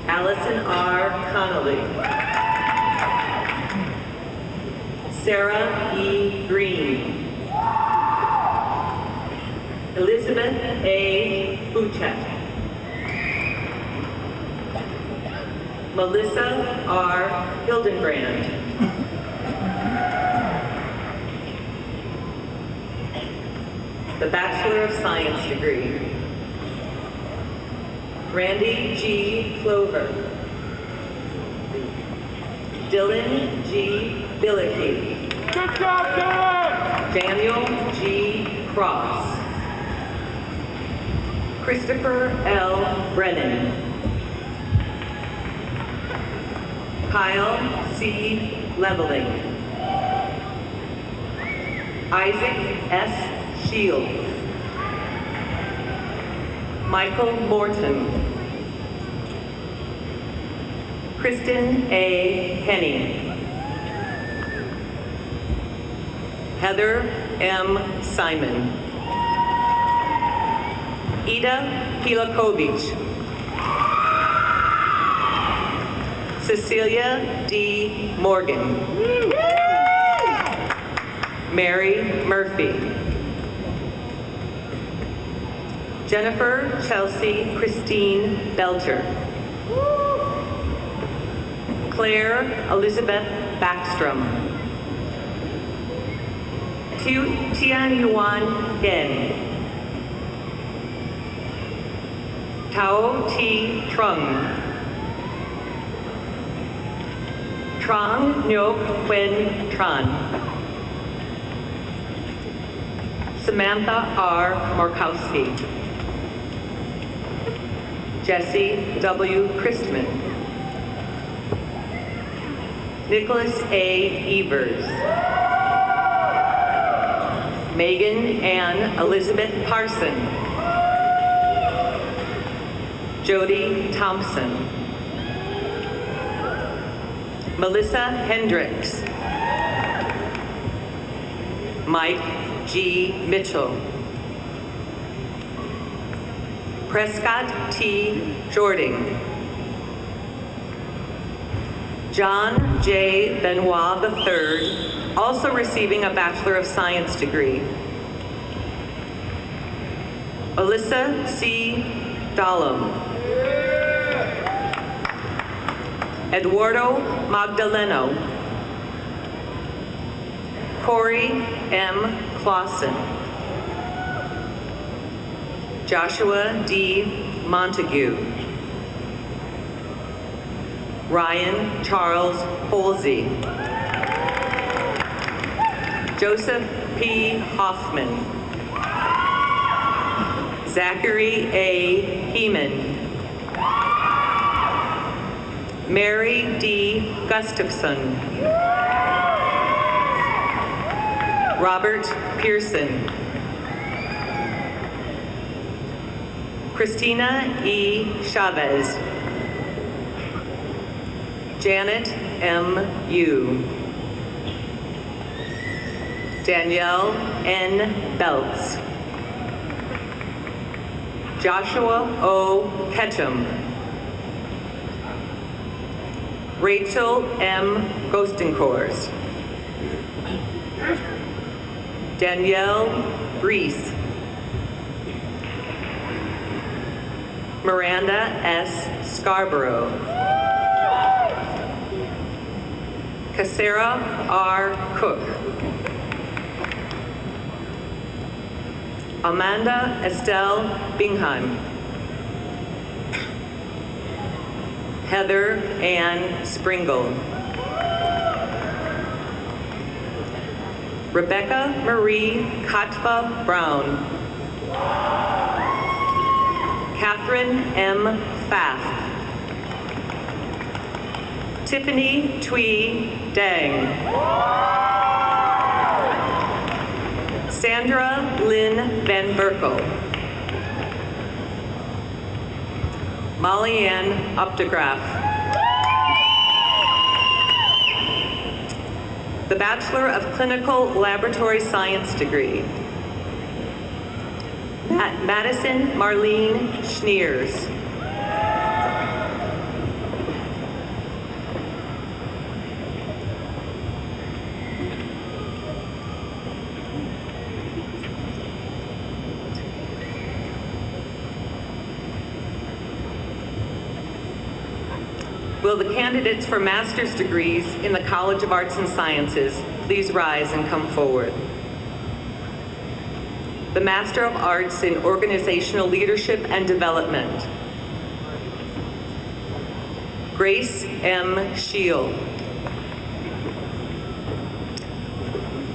Allison R. Connolly. Sarah E. Green. Elizabeth A. Buchek. Melissa R. Hildenbrand. The Bachelor of Science degree. Randy G. Clover. Dylan G. Billicky. Good job, Dylan! Daniel G. Cross. Christopher L. Brennan. Kyle C. Leveling. Isaac S. Shields. Michael Morton. Kristen A. Henny. Heather M. Simon. Ida Pilakovich. Cecilia D. Morgan. Mary Murphy. Jennifer Chelsea Christine Belcher. Claire Elizabeth Backstrom. Tian Yuan Gen. Tao T. Trung. Trong Ngoc Nguyen Tran. Samantha R. Markowski. Jesse W. Christman. Nicholas A. Evers. Megan Ann Elizabeth Parson. Jody Thompson. Melissa Hendricks. Mike G. Mitchell. Prescott T. Jording. John J. Benoit III, also receiving a Bachelor of Science degree. Alyssa C. Dahlem. Eduardo Magdaleno. Corey M. Clausen. Joshua D. Montague. Ryan Charles Holsey. Joseph P. Hoffman. Zachary A. Heeman. Mary D. Gustafson. Robert Pearson. Christina E. Chavez. Janet M. Yu. Danielle N. Belts. Joshua O. Ketchum. Rachel M. Gostenkors. Danielle Reese. Miranda S. Scarborough. Cassera R. Cook. Amanda Estelle Bingham. Heather Ann Springle. Rebecca Marie Katva Brown. Catherine M. Pfaff. Tiffany Twee Dang. Sandra Lynn Van Berkel. Molly Ann Optegraph. The Bachelor of Clinical Laboratory Science degree. Madison Marlene Schneers. Will the candidates for master's degrees in the College of Arts and Sciences please rise and come forward? The Master of Arts in Organizational Leadership and Development. Grace M. Shield.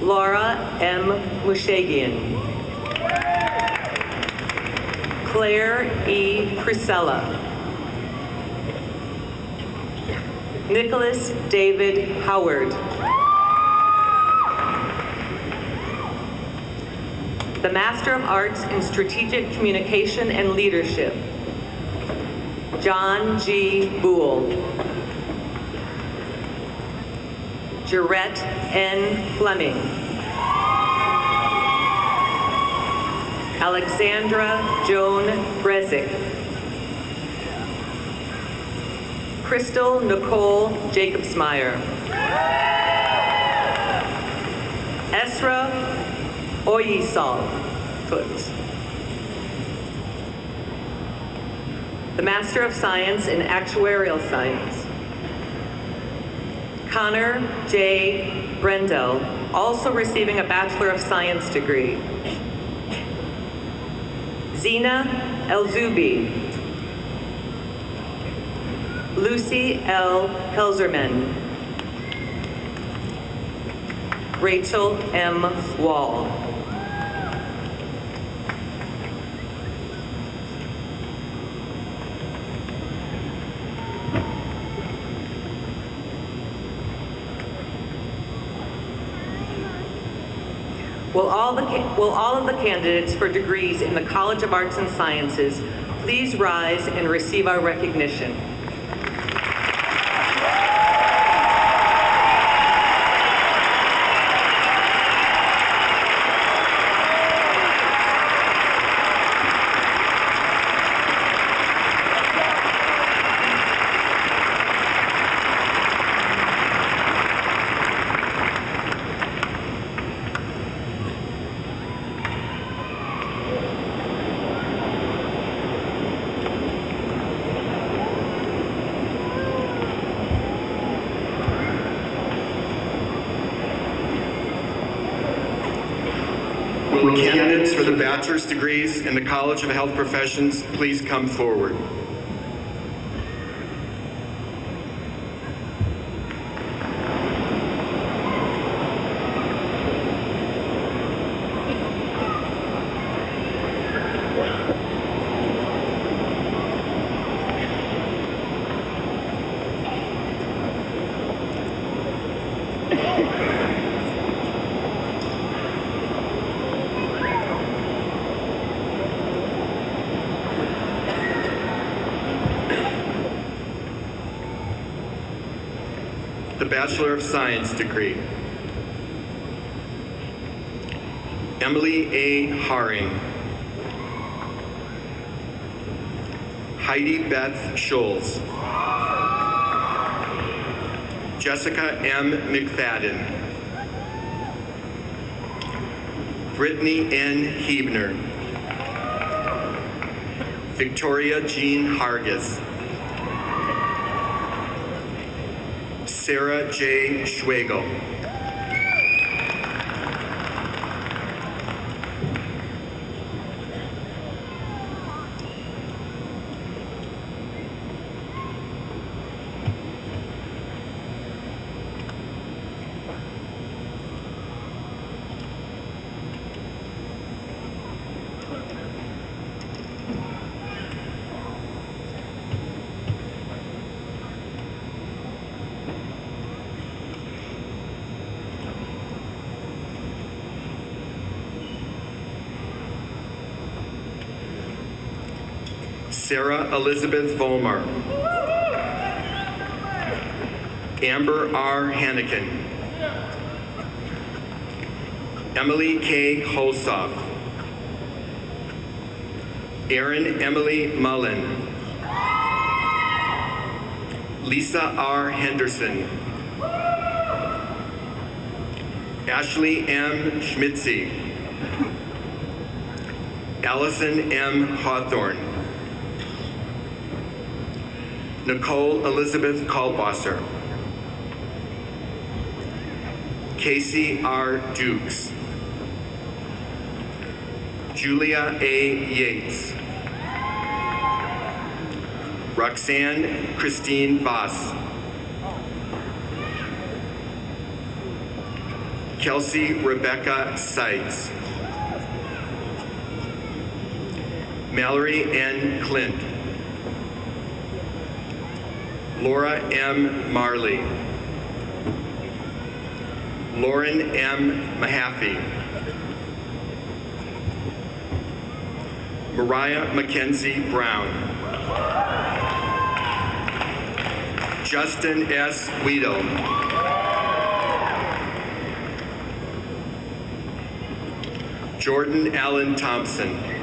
Laura M. Mushagian. Claire E. Frisella. Nicholas David Howard. The Master of Arts in Strategic Communication and Leadership. John G. Boole. Jarrett N. Fleming. Alexandra Joan Brezick. Crystal Nicole Jacobsmeyer. Esra Oyisal. The Master of Science in Actuarial Science. Connor J. Brendel, also receiving a Bachelor of Science degree. Zena Elzubi. Lucy L. Helzerman. Rachel M. Wall. Will all of the candidates for degrees in the College of Arts and Sciences please rise and receive our recognition? Will candidates for the bachelor's degrees in the College of Health Professions please come forward? The Bachelor of Science degree. Emily A. Haring. Heidi Beth Scholes. Jessica M. McFadden. Brittany N. Hebner. Victoria Jean Hargis. Sarah J. Schwegel. Sarah Elizabeth Volmar. Amber R. Hannikin. Emily K. Holsoff. Erin Emily Mullen. Lisa R. Henderson. Ashley M. Schmitzy. Allison M. Hawthorne. Nicole Elizabeth Kalbwasser. Casey R. Dukes. Julia A. Yates. Roxanne Christine Voss. Kelsey Rebecca Seitz. Mallory N. Clint. Laura M. Marley. Lauren M. Mahaffey. Mariah Mackenzie Brown. Justin S. Weedle. Jordan Allen Thompson.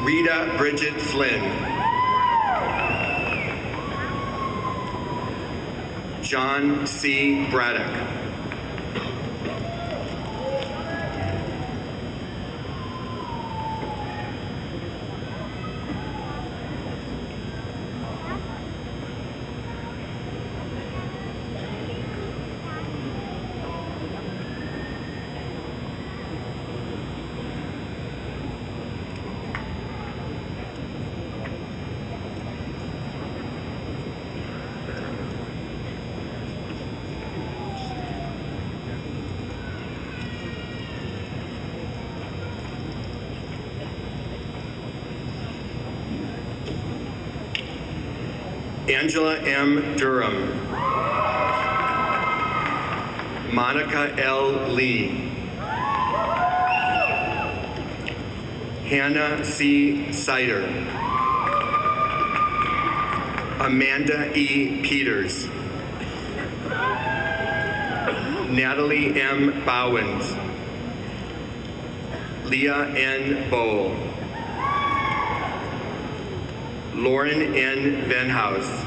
Rita Bridget Flynn. John C. Braddock. Angela M. Durham. Monica L. Lee. Hannah C. Sider. Amanda E. Peters. Natalie M. Bowens. Leah N. Bowl. Lauren N. Venhouse.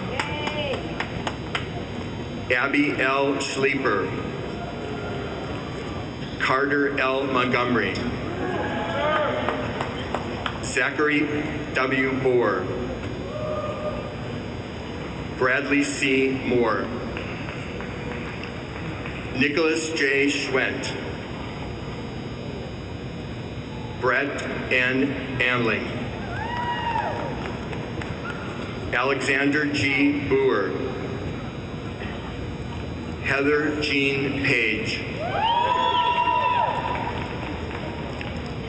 Abby L. Schleeper. Carter L. Montgomery. Zachary W. Bohr. Bradley C. Moore. Nicholas J. Schwent. Brett N. Amling. Alexander G. Boer. Heather Jean Page.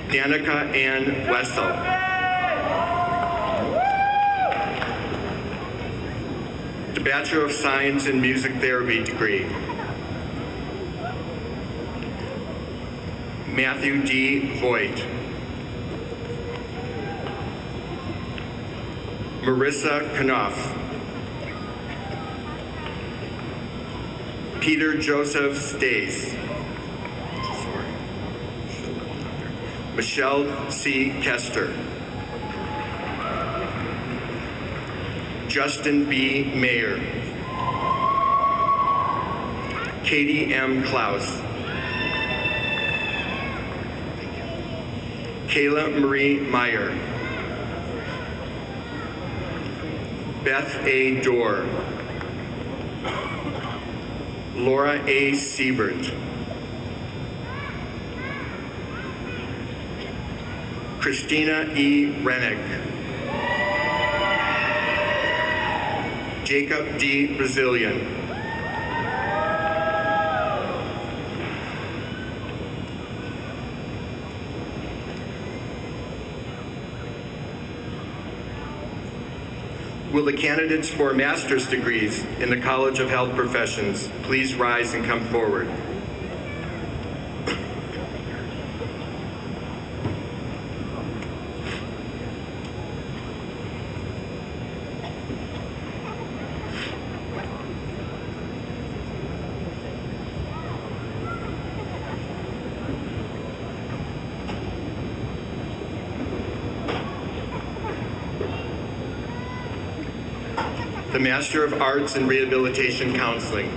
Danica Ann Wessel. The Bachelor of Science in Music Therapy degree. Matthew D. Voigt. Marissa Knopf. Peter Joseph Stace. Michelle C. Kester. Justin B. Mayer. Katie M. Klaus. Kayla Marie Meyer. Beth A. Dorr. Laura A. Siebert. Christina E. Rennick. Jacob D. Brazilian. Will the candidates for master's degrees in the College of Health Professions please rise and come forward? The Master of Arts in Rehabilitation Counseling.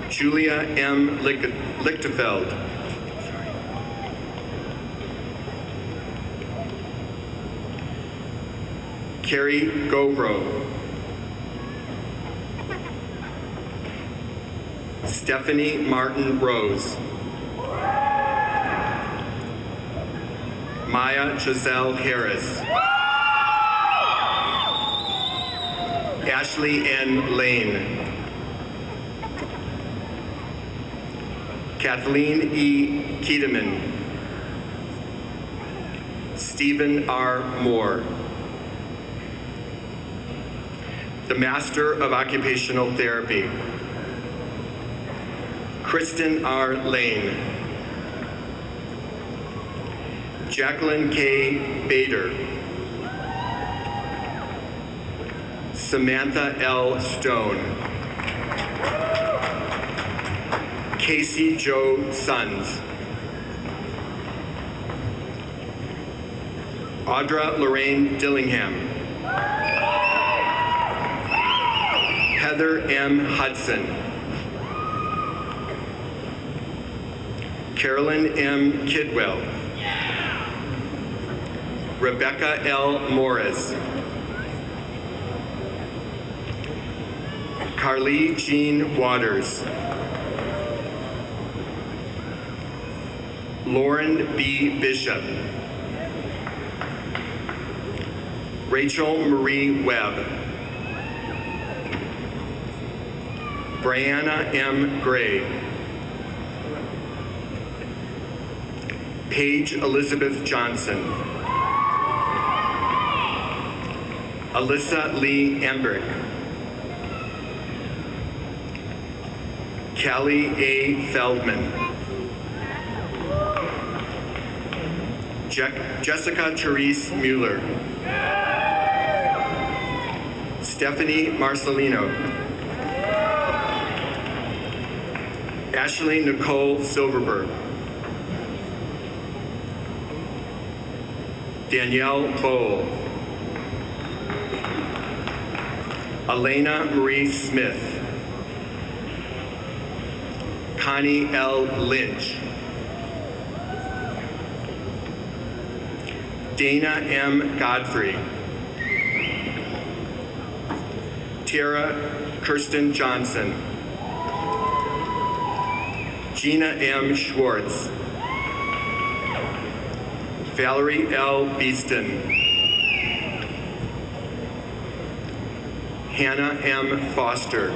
Julia M. Lichtefeld. Carrie Govro. Stephanie Martin Rose. Maya Giselle Harris. Ashley N. Lane. Kathleen E. Kiedemann. Stephen R. Moore. The Master of Occupational Therapy. Kristen R. Lane. Jacqueline K. Bader. Samantha L. Stone. Casey Jo Sons. Audra Lorraine Dillingham. Heather M. Hudson. Carolyn M. Kidwell. Rebecca L. Morris. Carly Jean Waters. Lauren B. Bishop. Rachel Marie Webb. Brianna M. Gray. Paige Elizabeth Johnson. Alyssa Lee Embrick. Callie A. Feldman. Jessica Therese Mueller. Stephanie Marcelino. Ashley Nicole Silverberg. Danielle Bowl. Elena Marie Smith. Connie L. Lynch. Dana M. Godfrey. Tara Kirsten Johnson. Gina M. Schwartz. Valerie L. Beeston. Hannah M. Foster.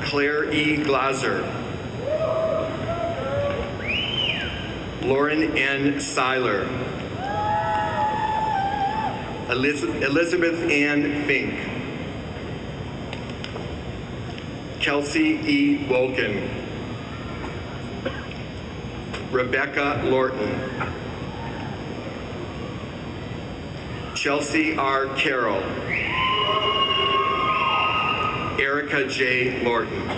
Claire E. Glaser. Lauren N. Seiler. Elizabeth Ann Fink. Kelsey E. Wolken. Rebecca Lorton. Chelsea R. Carroll. Erica J. Lorton.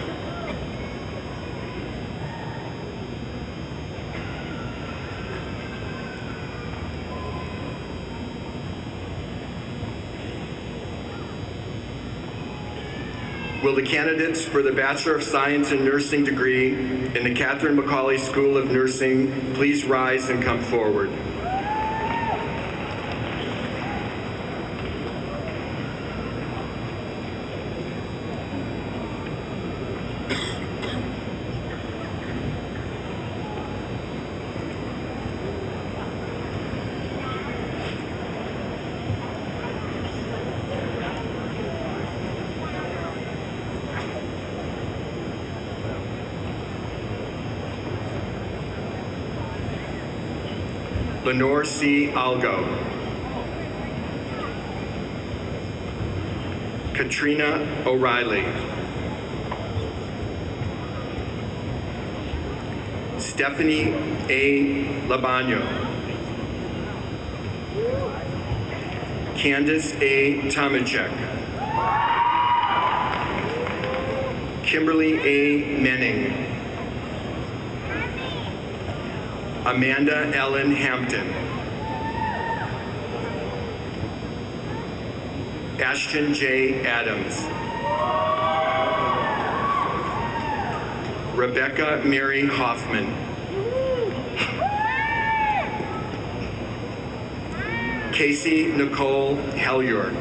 Will the candidates for the Bachelor of Science in Nursing degree in the Catherine McCauley School of Nursing please rise and come forward? Lenore C. Algo. Katrina O'Reilly. Stephanie A. Labano. Candace A. Tomachek. Kimberly A. Menning. Amanda Ellen Hampton. Ashton J. Adams. Rebecca Mary Hoffman. Casey Nicole Helyor.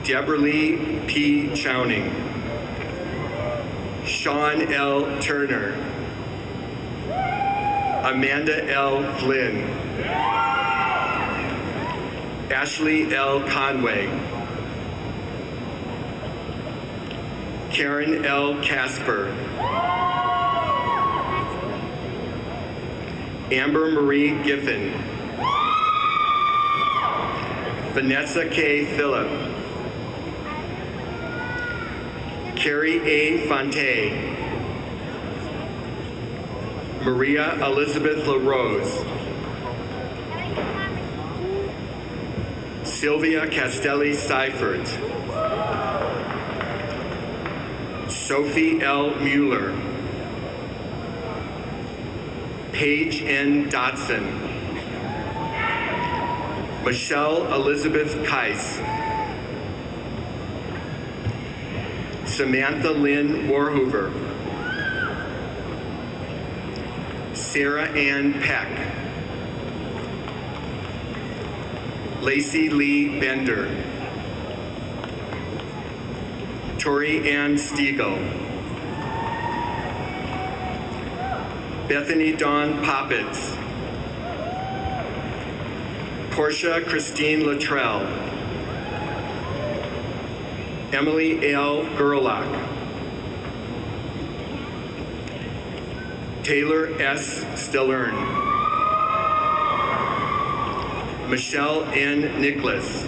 Deborah Lee P. Chowning. Sean L. Turner. Amanda L. Flynn. Ashley L. Conway. Karen L. Casper. Amber Marie Giffen. Vanessa K. Phillip. Carrie A. Fonte. Maria Elizabeth LaRose. Sylvia Castelli Seifert. Sophie L. Mueller. Paige N. Dotson. Michelle Elizabeth Keiss. Samantha Lynn Warhoover. Sarah Ann Peck. Lacey Lee Bender. Tori Ann Stiegel. Bethany Dawn Poppets. Portia Christine Luttrell. Emily L. Gerlach. Taylor S. Stillern. Michelle N. Nicholas.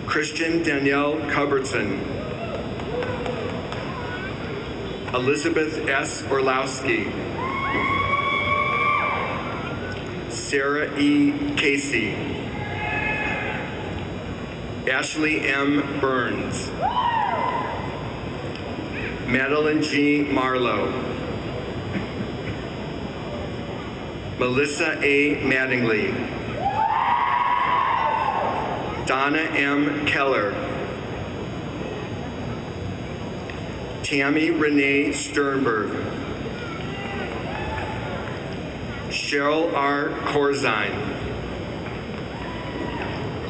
Christian Danielle Cupbertson. Elizabeth S. Orlowski. Sarah E. Casey. Ashley M. Burns. Madeline G. Marlowe. Melissa A. Mattingly. Donna M. Keller. Tammy Renee Sternberg. Cheryl R. Corzine.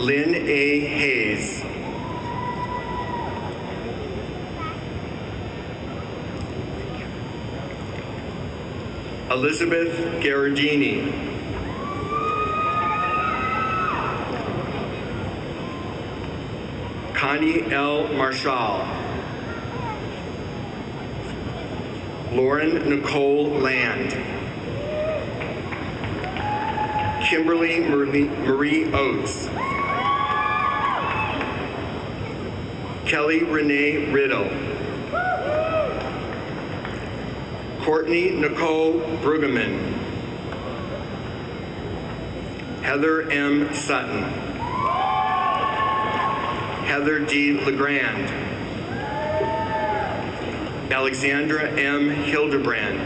Lynn A. Hayes. Elizabeth Garardini. Connie L. Marshall. Lauren Nicole Land. Kimberly Marie Oates. Kelly Renee Riddle. Courtney Nicole Brueggemann. Heather M. Sutton. Heather D. LeGrand. Alexandra M. Hildebrand.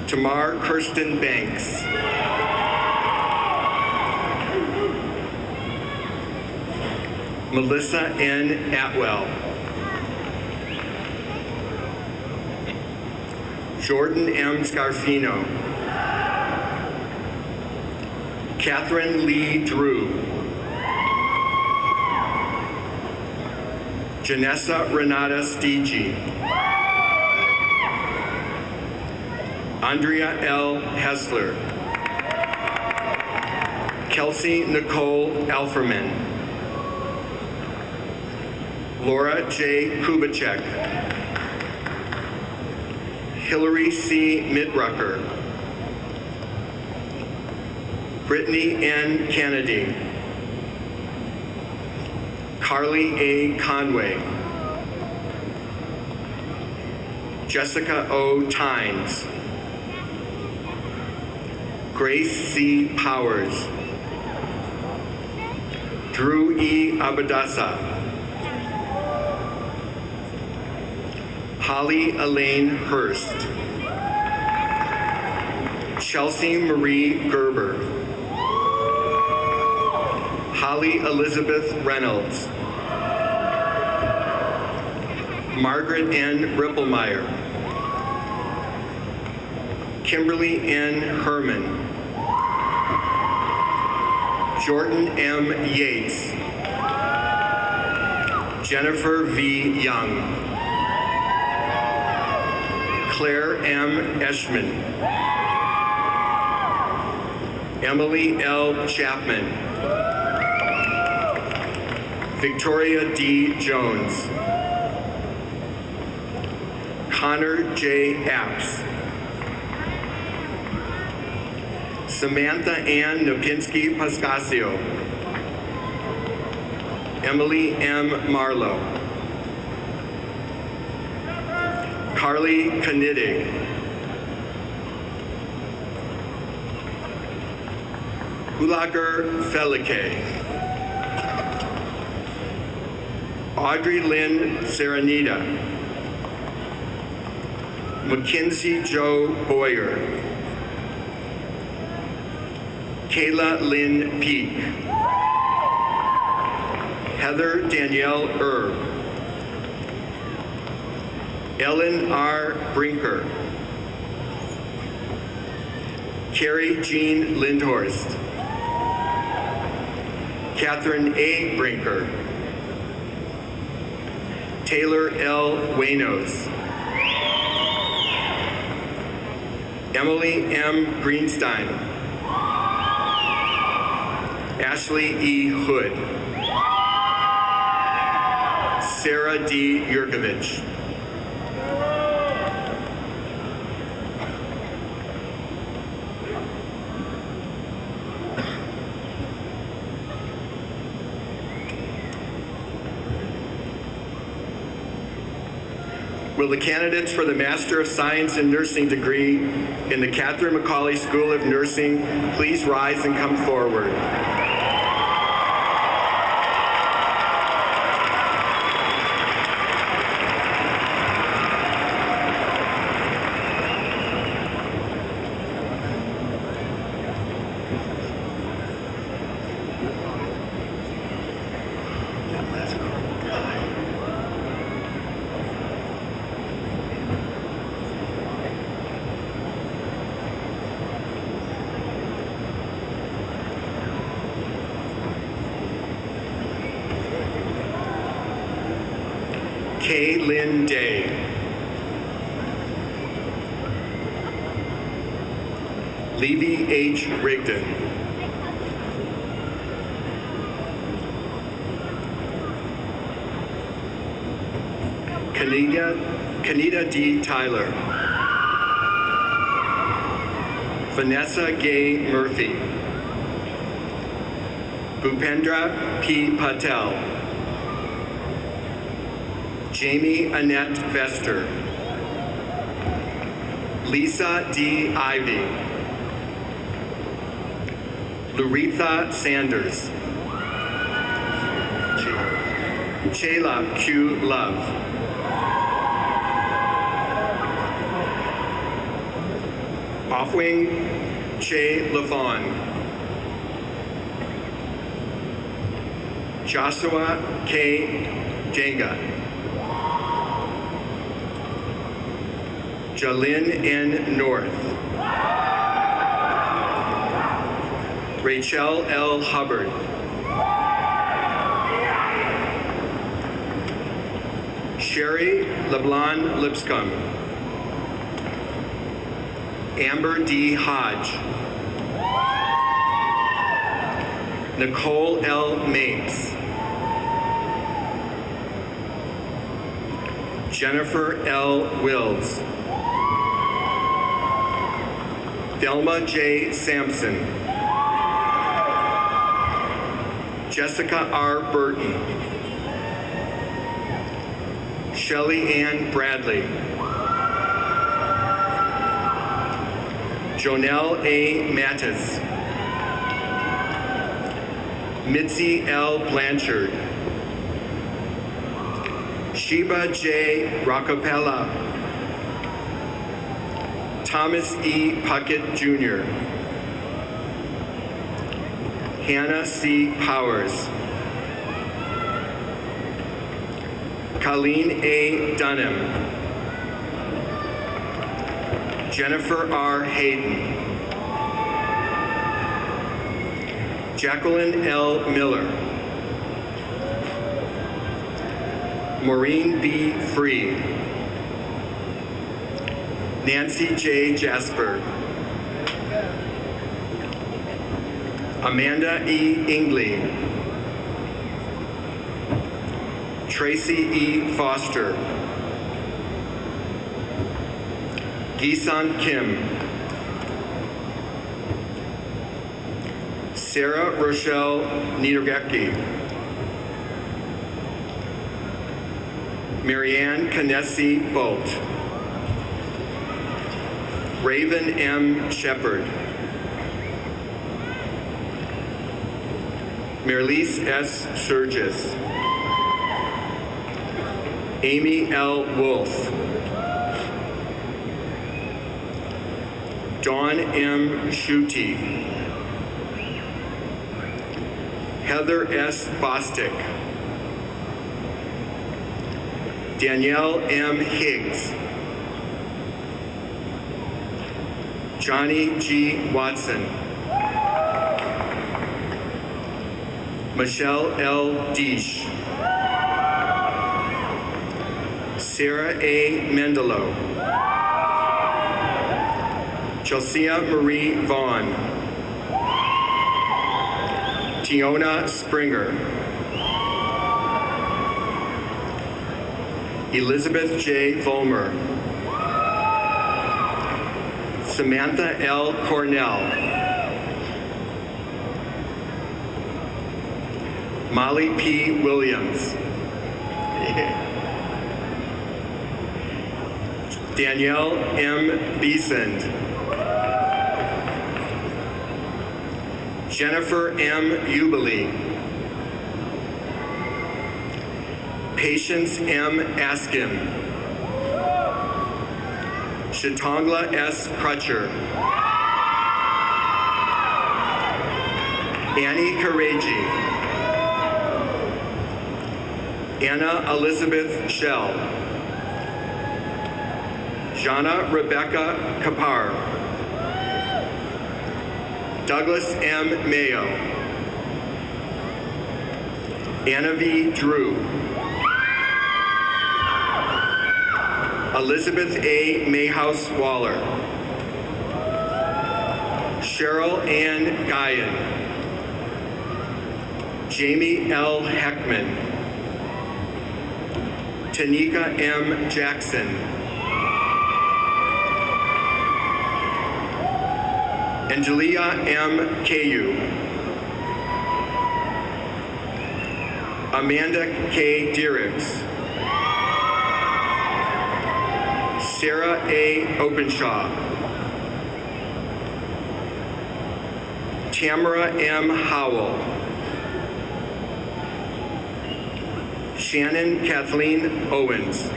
Tamar Kirsten Banks. Melissa N. Atwell. Jordan M. Scarfino. Catherine Lee Drew. Janessa Renata Stigi. Andrea L. Hessler. Kelsey Nicole Alferman. Laura J. Kubacek. Hillary C. Midrucker. Brittany N. Kennedy. Carly A. Conway. Jessica O. Tynes. Grace C. Powers. Drew E. Abadasa. Holly Elaine Hurst. Chelsea Marie Gerber. Holly Elizabeth Reynolds. Margaret N. Ripplemeyer. Kimberly N. Herman. Jordan M. Yates. Jennifer V. Young. Claire M. Eschman. Emily L. Chapman. Victoria D. Jones. Connor J. Apps. Samantha Ann Nopinski Pascasio. Emily M. Marlowe. Carly Knidig. Hulager Felike. Audrey Lynn Serenita. Mackenzie Joe Boyer. Kayla Lynn Peak. Heather Danielle Erb. Ellen R. Brinker. Carrie Jean Lindhorst. Catherine A. Brinker. Taylor L. Waynos. Emily M. Greenstein. Ashley E. Hood. Sarah D. Yurkovich. Will the candidates for the Master of Science in Nursing degree in the Catherine McCauley School of Nursing please rise and come forward? Kay Lynn Day. Levy H. Rigdon. Kanita D. Tyler. Vanessa Gay Murphy. Bhupendra P. Patel. Jamie Annette Vester. Lisa D. Ivy. Luritha Sanders. Chayla Q. Love. Offwing Che Lafon. Joshua K. Jenga. Jalyn N. North. Rachel L. Hubbard. Sherry LeBlanc Lipscomb. Amber D. Hodge. Nicole L. Mapes. Jennifer L. Wills. Thelma J. Sampson. Jessica R. Burton. Shelley Ann Bradley. Jonelle A. Mattis. Mitzi L. Blanchard. Sheba J. Roccapella. Thomas E. Puckett Jr. Hannah C. Powers. Colleen A. Dunham. Jennifer R. Hayden. Jacqueline L. Miller. Maureen B. Free. Nancy J. Jasper. Amanda E. Ingley. Tracy E. Foster. Gisan Kim. Sarah Rochelle Niedergecki. Marianne Canessi Bolt. Raven M. Shepard. Marlise S. Surgis. Amy L. Wolf. Dawn M. Schutte. Heather S. Bostic. Danielle M. Higgs. Johnny G. Watson. Michelle L. Deesh. Sarah A. Mendelo. Chelsea Marie Vaughn. Tiona Springer. Elizabeth J. Vollmer. Samantha L. Cornell. Molly P. Williams. Danielle M. Beesand. Jennifer M. Uberly. Patience M. Askin. Shatongla S. Crutcher. Annie Karaji. Anna Elizabeth Shell. Jana Rebecca Kapar. Douglas M. Mayo. Anna V. Drew. Elizabeth A. Mayhouse Waller. Cheryl Ann Guyan. Jamie L. Heckman. Tanika M. Jackson. Angelia M. Cayu. Amanda K. Diericks. Sarah A. Openshaw. Tamara M. Howell. Shannon Kathleen Owens.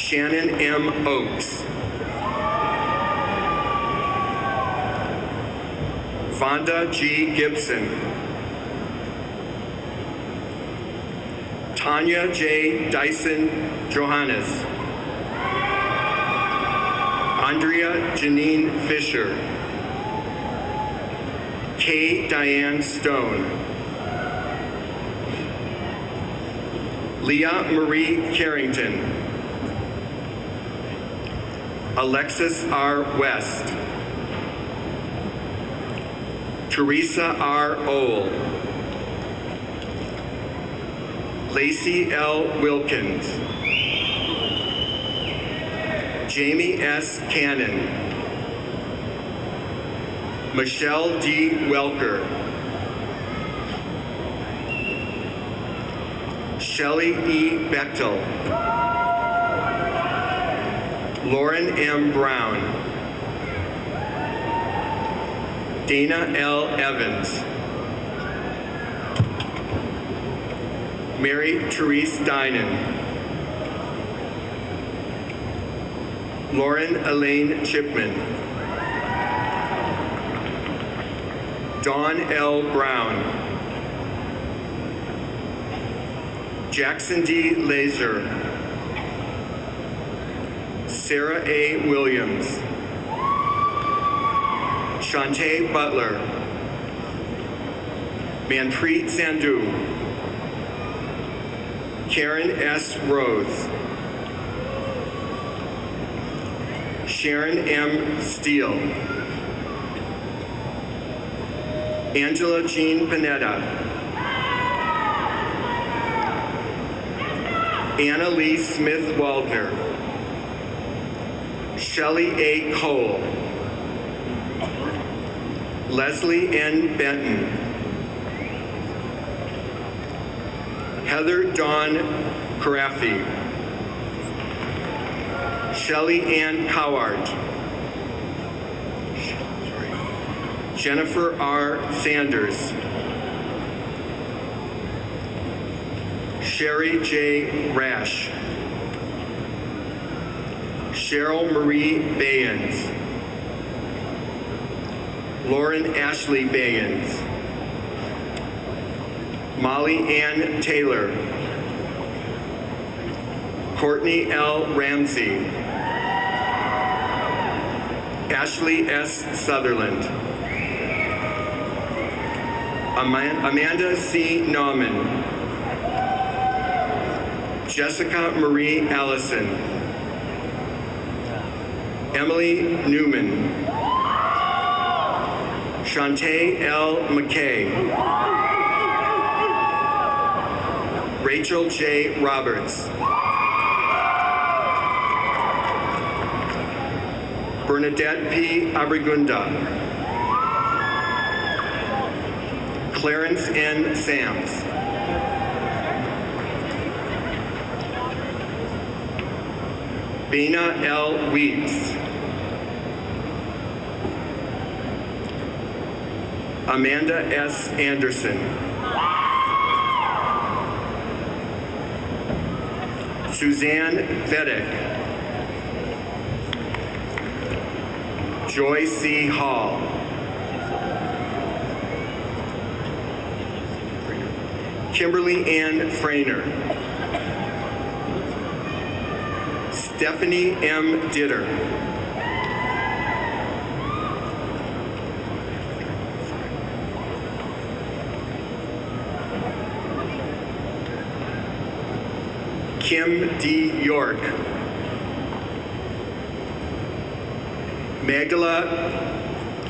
Shannon M. Oakes. Vonda G. Gibson. Tanya J. Dyson Johannes. Andrea Janine Fisher. Kay Diane Stone. Leah Marie Carrington. Alexis R. West. Teresa R. Ohl. Lacey L. Wilkins. Jamie S. Cannon. Michelle D. Welker. Shelley E. Bechtel. Lauren M. Brown. Dana L. Evans. Mary Therese Dinan. Lauren Elaine Chipman. Dawn L. Brown. Jackson D. Laser. Sarah A. Williams. Shantae Butler. Manpreet Sandhu. Karen S. Rose. Sharon M. Steele. Angela Jean Panetta. Anna Lee Smith Waldner. Shelley A. Cole. Leslie N. Benton. Heather Dawn Carafi. Shelley Ann Cowart. Jennifer R. Sanders. Sherry J. Rash. Cheryl Marie Bayens. Lauren Ashley Bayens. Molly Ann Taylor. Courtney L. Ramsey. Ashley S. Sutherland. Amanda C. Nauman. Jessica Marie Allison. Emily Newman. Shantae L. McKay. Rachel J. Roberts. Bernadette P. Abrigunda. Clarence N. Sams. Bina L. Weeks. Amanda S. Anderson. Suzanne Vedek. Joy C. Hall. Kimberly Ann Frainer. Stephanie M. Ditter. Kim D. York.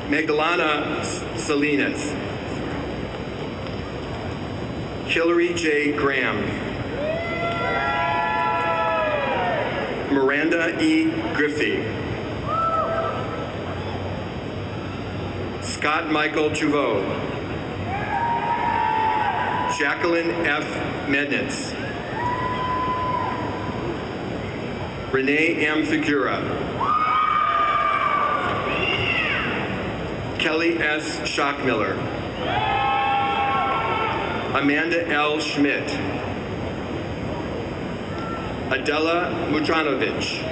Magdalena Salinas. Hillary J. Graham. Miranda E. Griffey. Scott Michael Chouveau. Jacqueline F. Mednitz. Renee M. Figura. Kelly S. Schockmiller. Amanda L. Schmidt. Adela Mujanovic,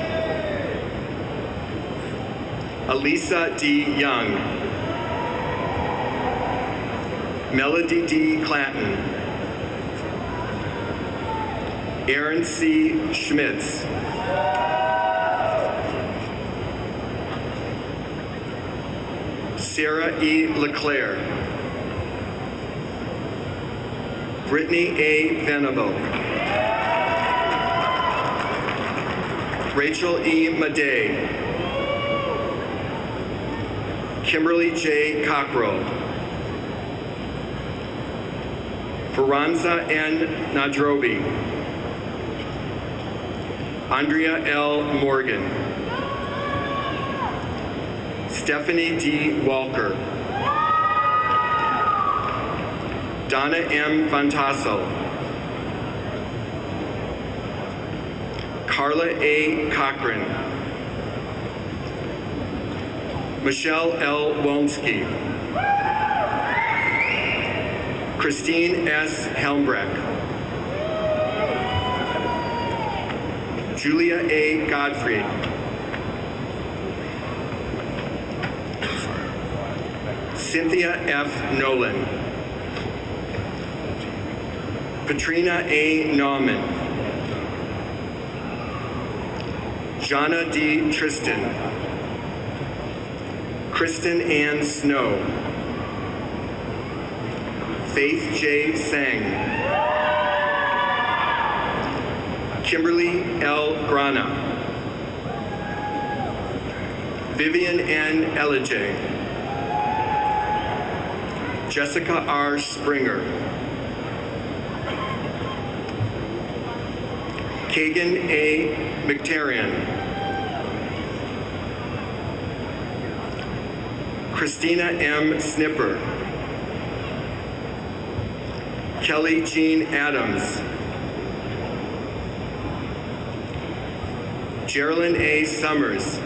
Elisa D. Young, Melody D. Clanton, Aaron C. Schmitz, Sarah E. LeClaire, Brittany A. Venable, Rachel E. Madej, Kimberly J. Cockrell, Faranza N. Nadrobi, Andrea L. Morgan, Stephanie D. Walker, Donna M. Van Tassel, Carla A. Cochran, Michelle L. Wolski, Christine S. Helmbrecht, Julia A. Godfrey, Cynthia F. Nolan, Katrina A. Nauman, Jana D. Tristan, Kristen Ann Snow, Faith J. Sang, Kimberly L. Grana, Vivian N. Elige, Jessica R. Springer, Kagan A. McTarian, Christina M. Snipper, Kelly Jean Adams, Geraldine A. Summers,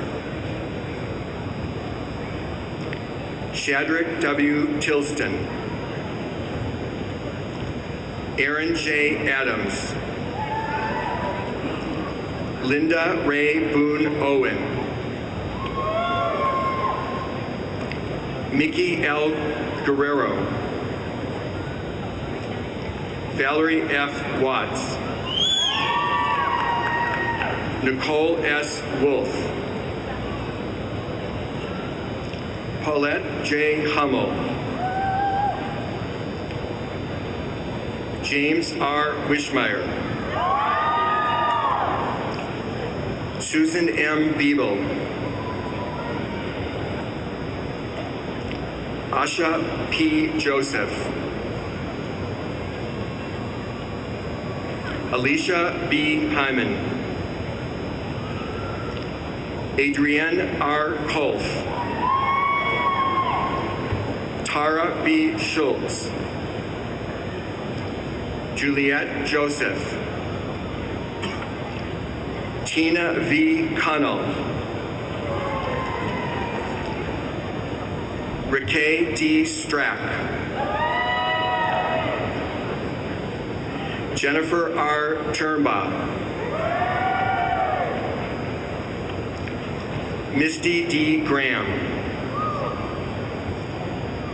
Shadrach W. Tilston, Aaron J. Adams, Linda Ray Boone Owen, Mickey L. Guerrero, Valerie F. Watts, Nicole S. Wolf, Paulette J. Hummel, James R. Wishmeyer, Susan M. Beeble, Asha P. Joseph, Alicia B. Hyman, Adrienne R. Kolf, Tara B. Schultz, Juliette Joseph, Tina V. Connell, Rickay D. Strack, Jennifer R. Turnbaugh, Misty D. Graham,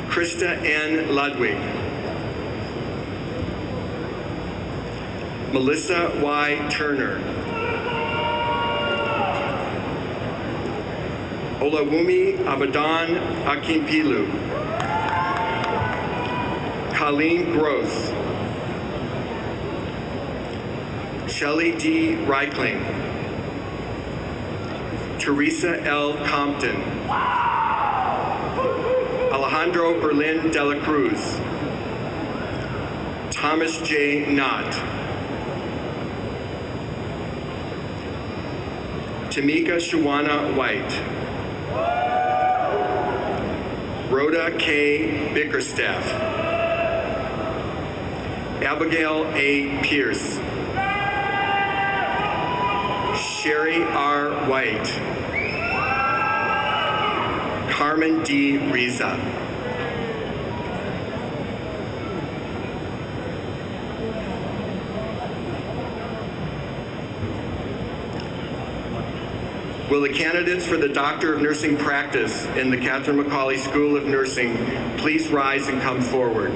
Krista N. Ludwig, Melissa Y. Turner, Olawumi Abadan Akinpilu, Colleen Gross, Shelley D. Reichling, Teresa L. Compton, Alejandro Berlin de la Cruz, Thomas J. Knott, Tamika Shawana White, Rhoda K. Bickerstaff, Abigail A. Pierce, Sherry R. White, Carmen D. Riza. Will the candidates for the Doctor of Nursing practice in the Catherine McCauley School of Nursing please rise and come forward?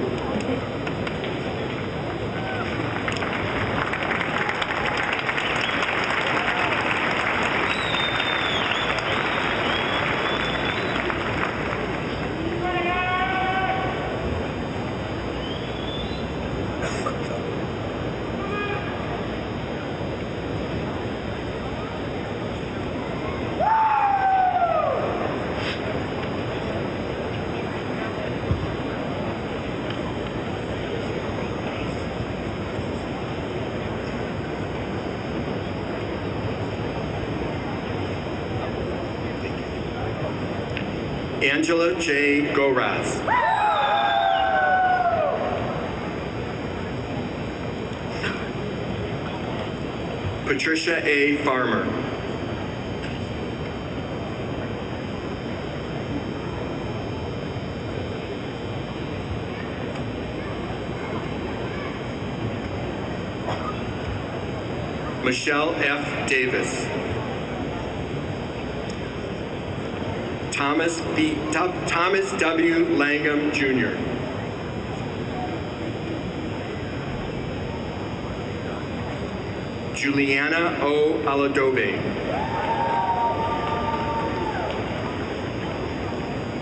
Angela J. Goraz. Patricia A. Farmer. Michelle F. Davis. Thomas W. Langham, Jr. Juliana O. Aladobe.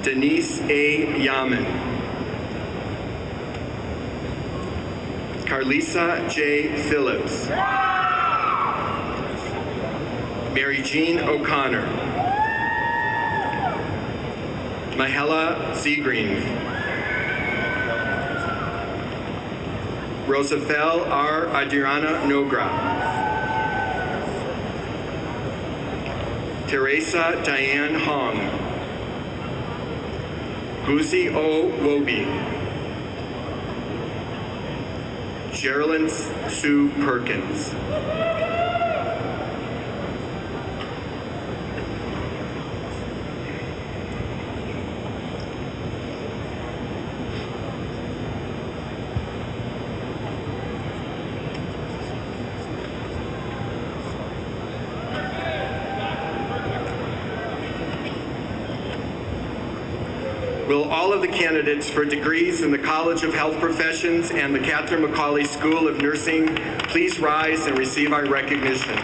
Denise A. Yaman. Carlisa J. Phillips. Mary Jean O'Connor. Mahela Seagreen. Rosafel R. Adriana Nogra. Teresa Diane Hong. Guzi O. Wobi. Geraldine Sue Perkins. Will all of the candidates for degrees in the College of Health Professions and the Catherine McCauley School of Nursing please rise and receive our recognition?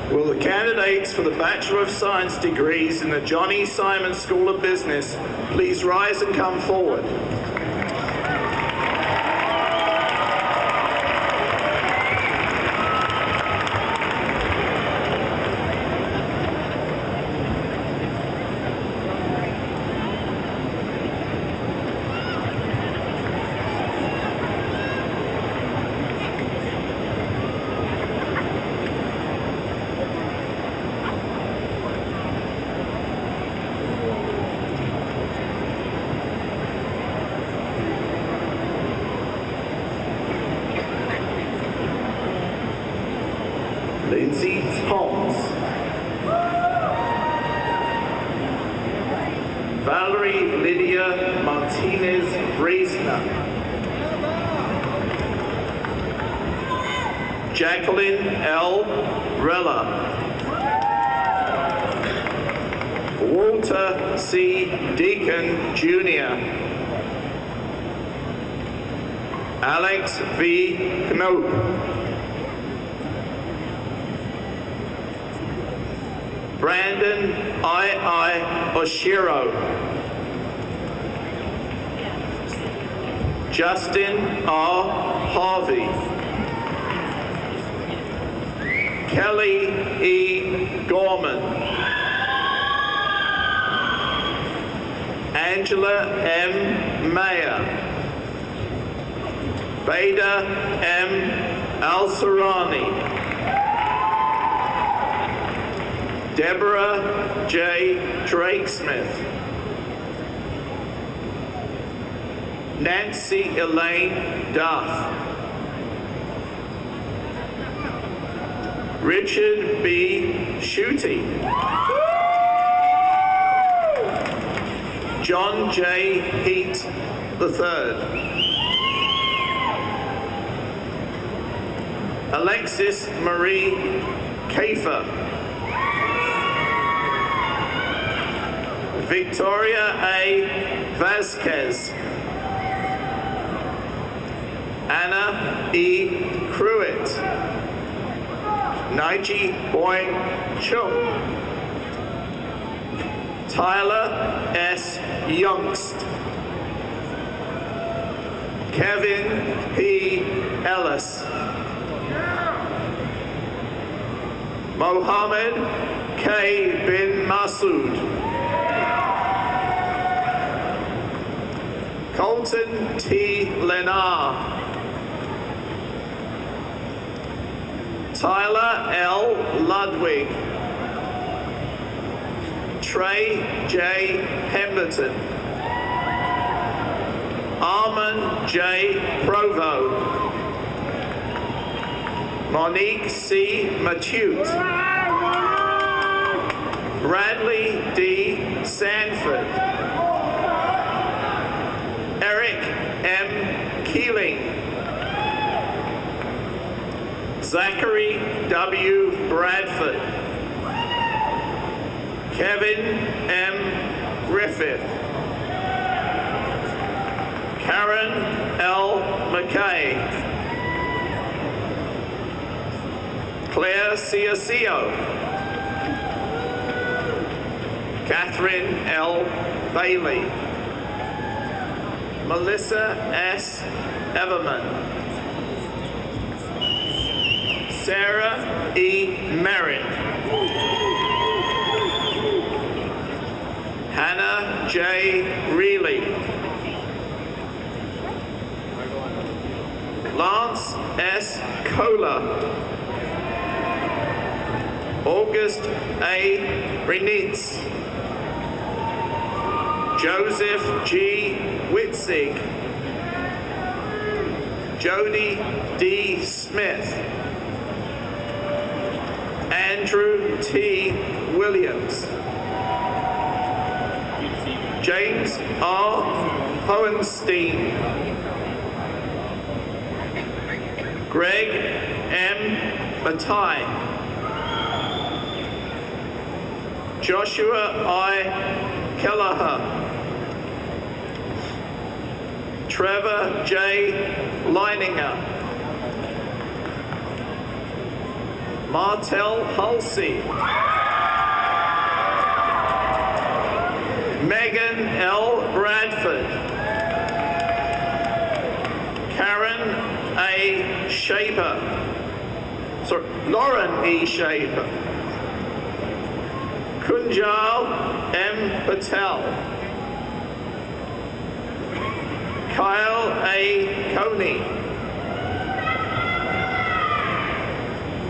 Will the candidates for the Bachelor of Science degrees in the John E. Simon School of Business please rise and come forward? Lindsay Holmes. Valerie Lydia Martinez Reisner. Jacqueline L. Rella. Walter C. Deacon, Jr. Alex V. Knope. Brandon I. Oshiro. Justin R. Harvey. Kelly E. Gorman. Angela M. Mayer. Beda M. Al-Sarani, Deborah J. Drakesmith, Nancy Elaine Duff, Richard B. Schutte, John J. Heat III, Alexis Marie Kafer, Victoria A. Vasquez, Anna E. Pruitt, Naiji Boing Chung, Tyler S. Youngst, Kevin P. Ellis, Mohammed K. bin Masood, Colton T. Lenar, Tyler L. Ludwig, Trey J. Pemberton, Armand J. Provo, Monique C. Matute, Bradley D. Sanford, Eric M. Keeling, Zachary W. Bradford, Kevin M. Griffith, Karen L. McKay, Claire Ciacio, Catherine L. Bailey, Melissa S. Everman, Sarah E. Merritt, Hannah J. Reilly, Lance S. Kohler, August A. Renitz, Joseph G. Witzig, Jody D. Smith, Andrew T. Williams, James R. Hohenstein, Greg M. Matai, Joshua I. Kelleher, Trevor J. Leininger, Martel Halsey, Megan L. Bradford, Karen A. Shaper, Lauren E. Shaper, Kunjal M. Patel, Kyle A. Coney,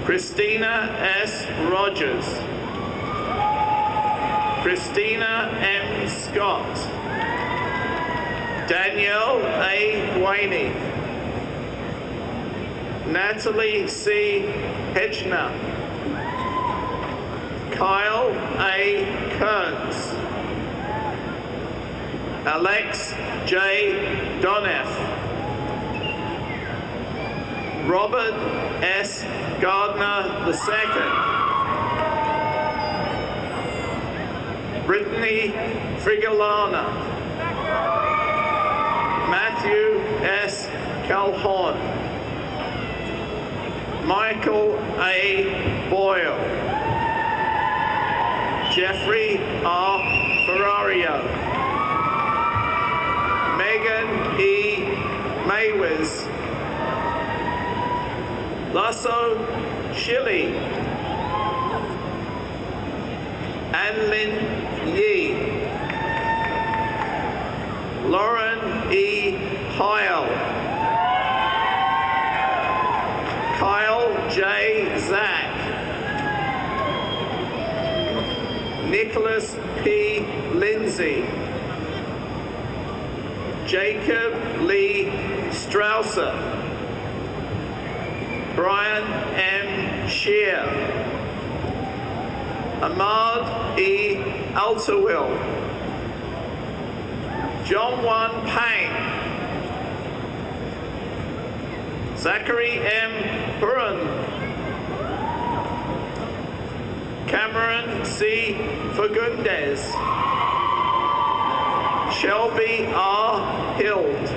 Christina S. Rogers, Christina M. Scott, Danielle A. Waney, Natalie C. Hedgner, Kyle A. Kearns, Alex J. Doneth, Robert S. Gardner II, Brittany Frigolana, Matthew S. Calhoun, Michael A. Boyle, Jeffrey R. Ferrario, Megan E. Maywis, Lasso Shilly, Anlin Yi, Lauren E. Heil, Nicholas P. Lindsay, Jacob Lee Strausser, Brian M. Shear, Ahmad E. Alterwill, John Wan Pang, Zachary M. Burren, Cameron C. Fagundes, Shelby R. Hild,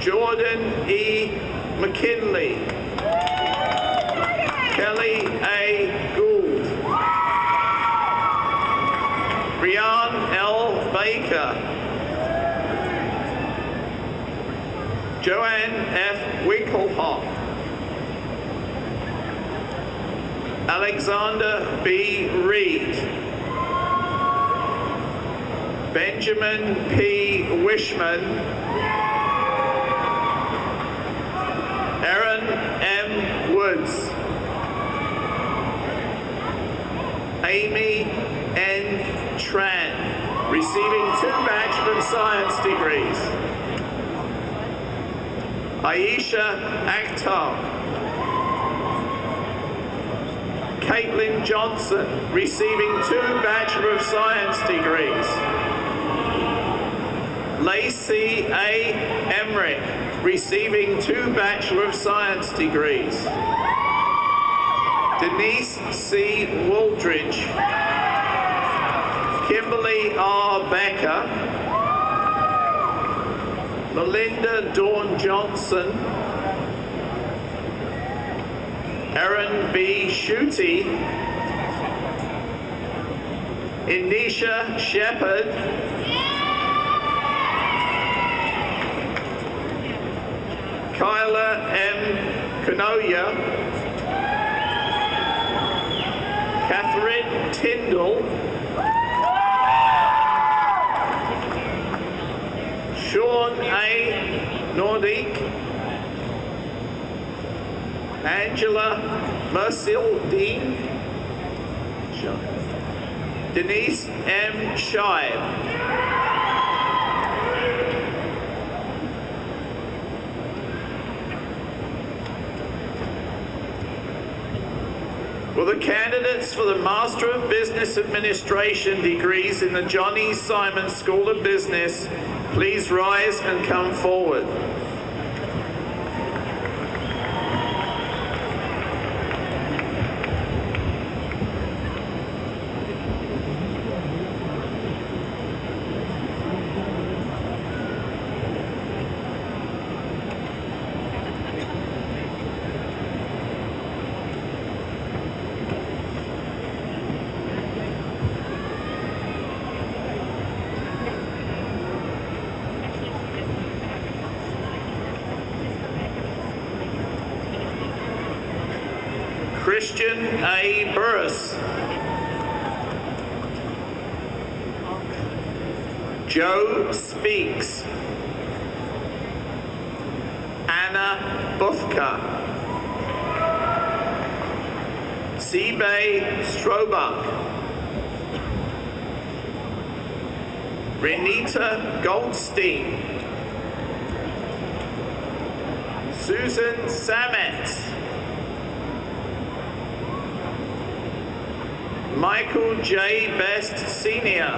Jordan E. McKinley, Kelly A. Gould, Rian L. Baker, Joanne F. Winkelhoff, Alexander B. Reed, Benjamin P. Wishman, Aaron M. Woods, Amy N. Tran, receiving 2 Bachelor of Science degrees. Aisha Akhtar, Caitlin Johnson, receiving 2 Bachelor of Science degrees. Lacey A. Emmerich, receiving 2 Bachelor of Science degrees. Denise C. Wooldridge, Kimberly R. Becker, Melinda Dawn Johnson, Erin B. Schutte, Indisha Shepherd, Kyla M. Kanoya, Catherine Tyndall, Sean A. Nordique, Angela Mercildine, Denise M. Shive, will the candidates for the Master of Business Administration degrees in the John E. Simon School of Business please rise and come forward? Christian A. Burris, Joe Speaks, Anna Bufka, Seabay Strobuck, Renita Goldstein, Susan Samet, Michael J. Best Sr.,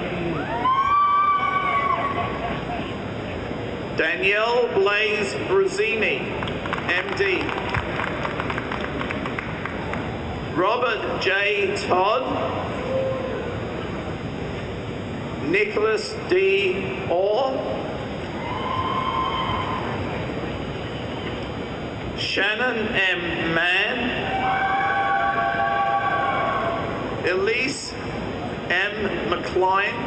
Danielle Blaze Bruzzini, MD, Robert J. Todd, Nicholas D. Orr, Shannon M. Mann, Elise M. McCline,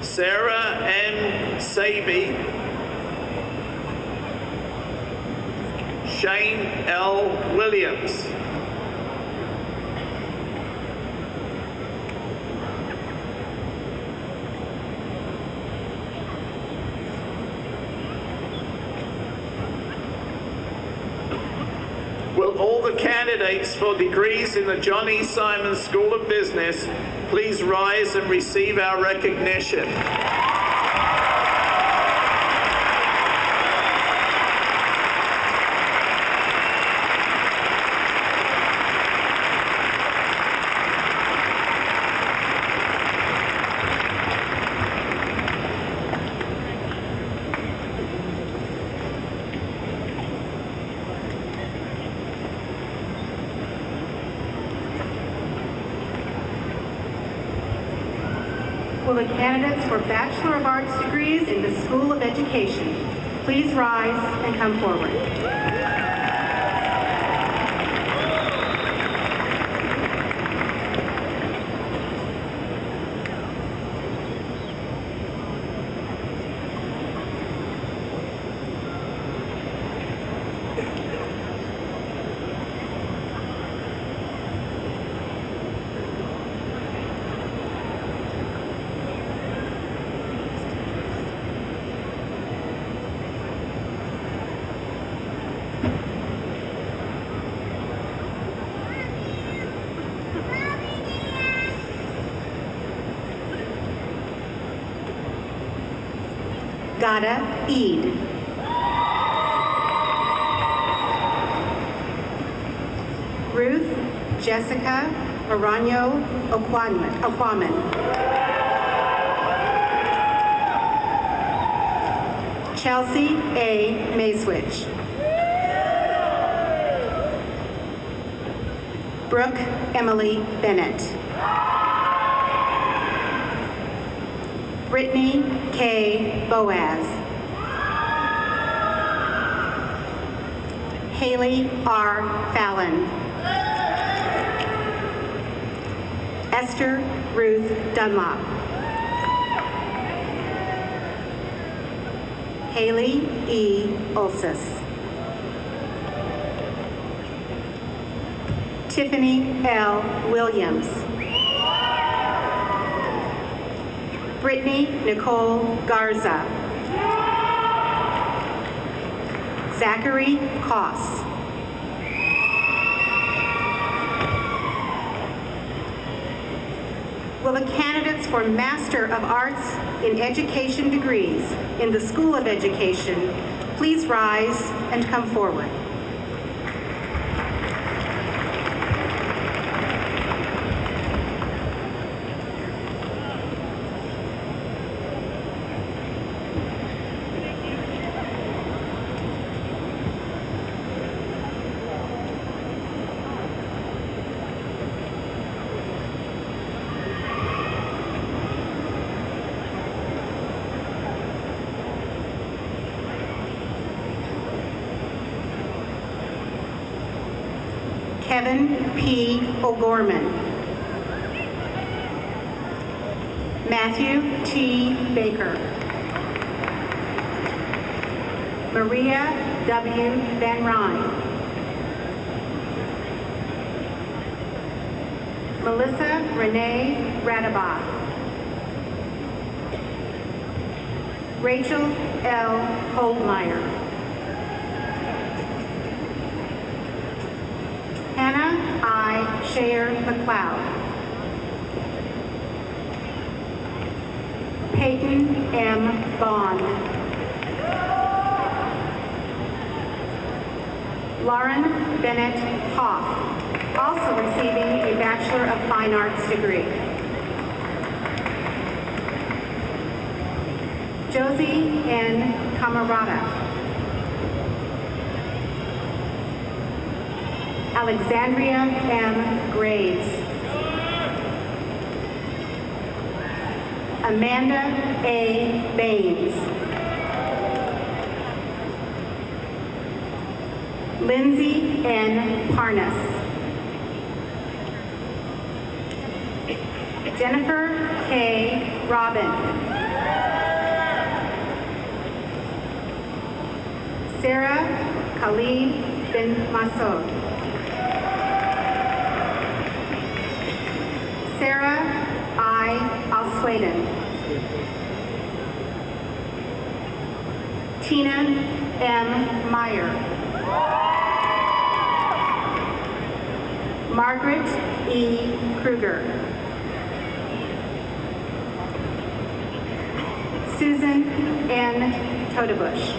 Sarah M. Saby, Shane L. Williams, Will all the candidates for degrees in the John E. Simon School of Business please rise and receive our recognition? Will the candidates for Bachelor of Arts degrees in the School of Education please rise and come forward? Gada Eid. Ruth Jessica Arano Aquaman. Chelsea A. Mayswitch. Brooke Emily Bennett. Brittany K. Boaz. Haley R. Fallon. Esther Ruth Dunlop. Haley E. Olsis. Tiffany L. Williams. Brittany Nicole Garza. Zachary Koss. Will the candidates for Master of Arts in Education degrees in the School of Education please rise and come forward? Kevin P. O'Gorman. Matthew T. Baker. Maria W. Van Ryn. Melissa Renee Radabach. Rachel L. Holdmeyer. Hannah I. Shayer McLeod. Peyton M. Bond. Lauren Bennett Hoff, also receiving a Bachelor of Fine Arts degree. Josie N. Camarada. Alexandria M. Graves. Amanda A. Baines. Lindsay N. Parnas. Jennifer K. Robin. Sarah Khalid bin Masoud. Sarah I. Alswaden. Tina M. Meyer. Margaret E. Kruger. Susan N. Todebush.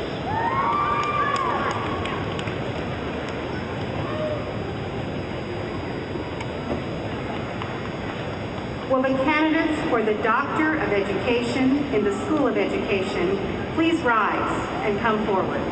Will the candidates for the Doctor of Education in the School of Education please rise and come forward?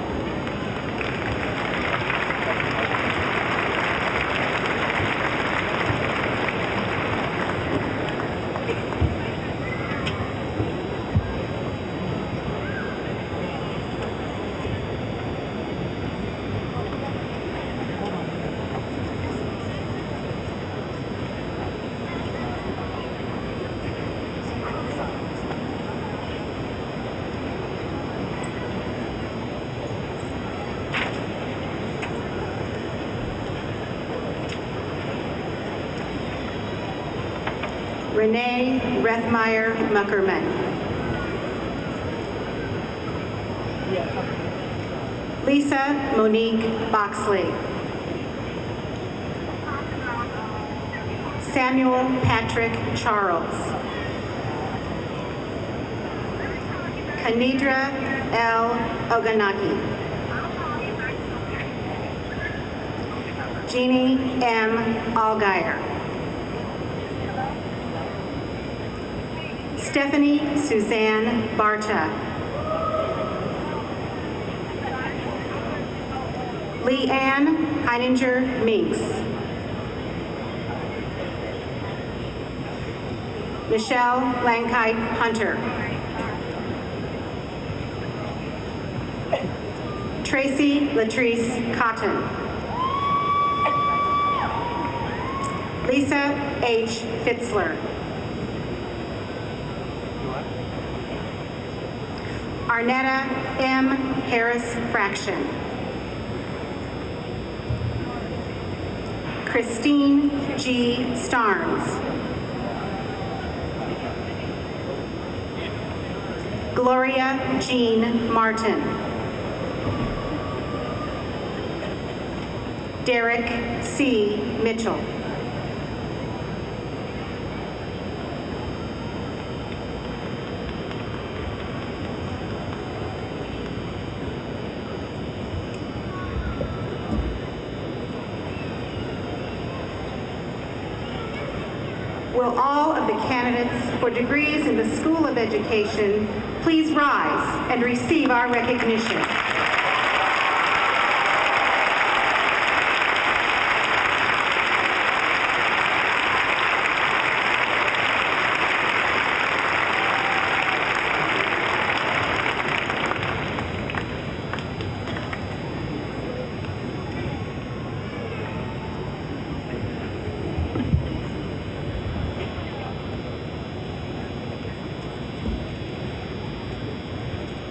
Renee Rethmeyer Muckerman. Lisa Monique Boxley. Samuel Patrick Charles. Kanidra L. Oganaki. Jeannie M. Allgaier. Stephanie Suzanne Barta. Leanne Heininger Minks. Michelle Lankite Hunter. Tracy Latrice Cotton. Lisa H. Fitzler. Arnetta M. Harris Fraction. Christine G. Starnes. Gloria Jean Martin. Derek C. Mitchell. Will all of the candidates for degrees in the School of Education please rise and receive our recognition?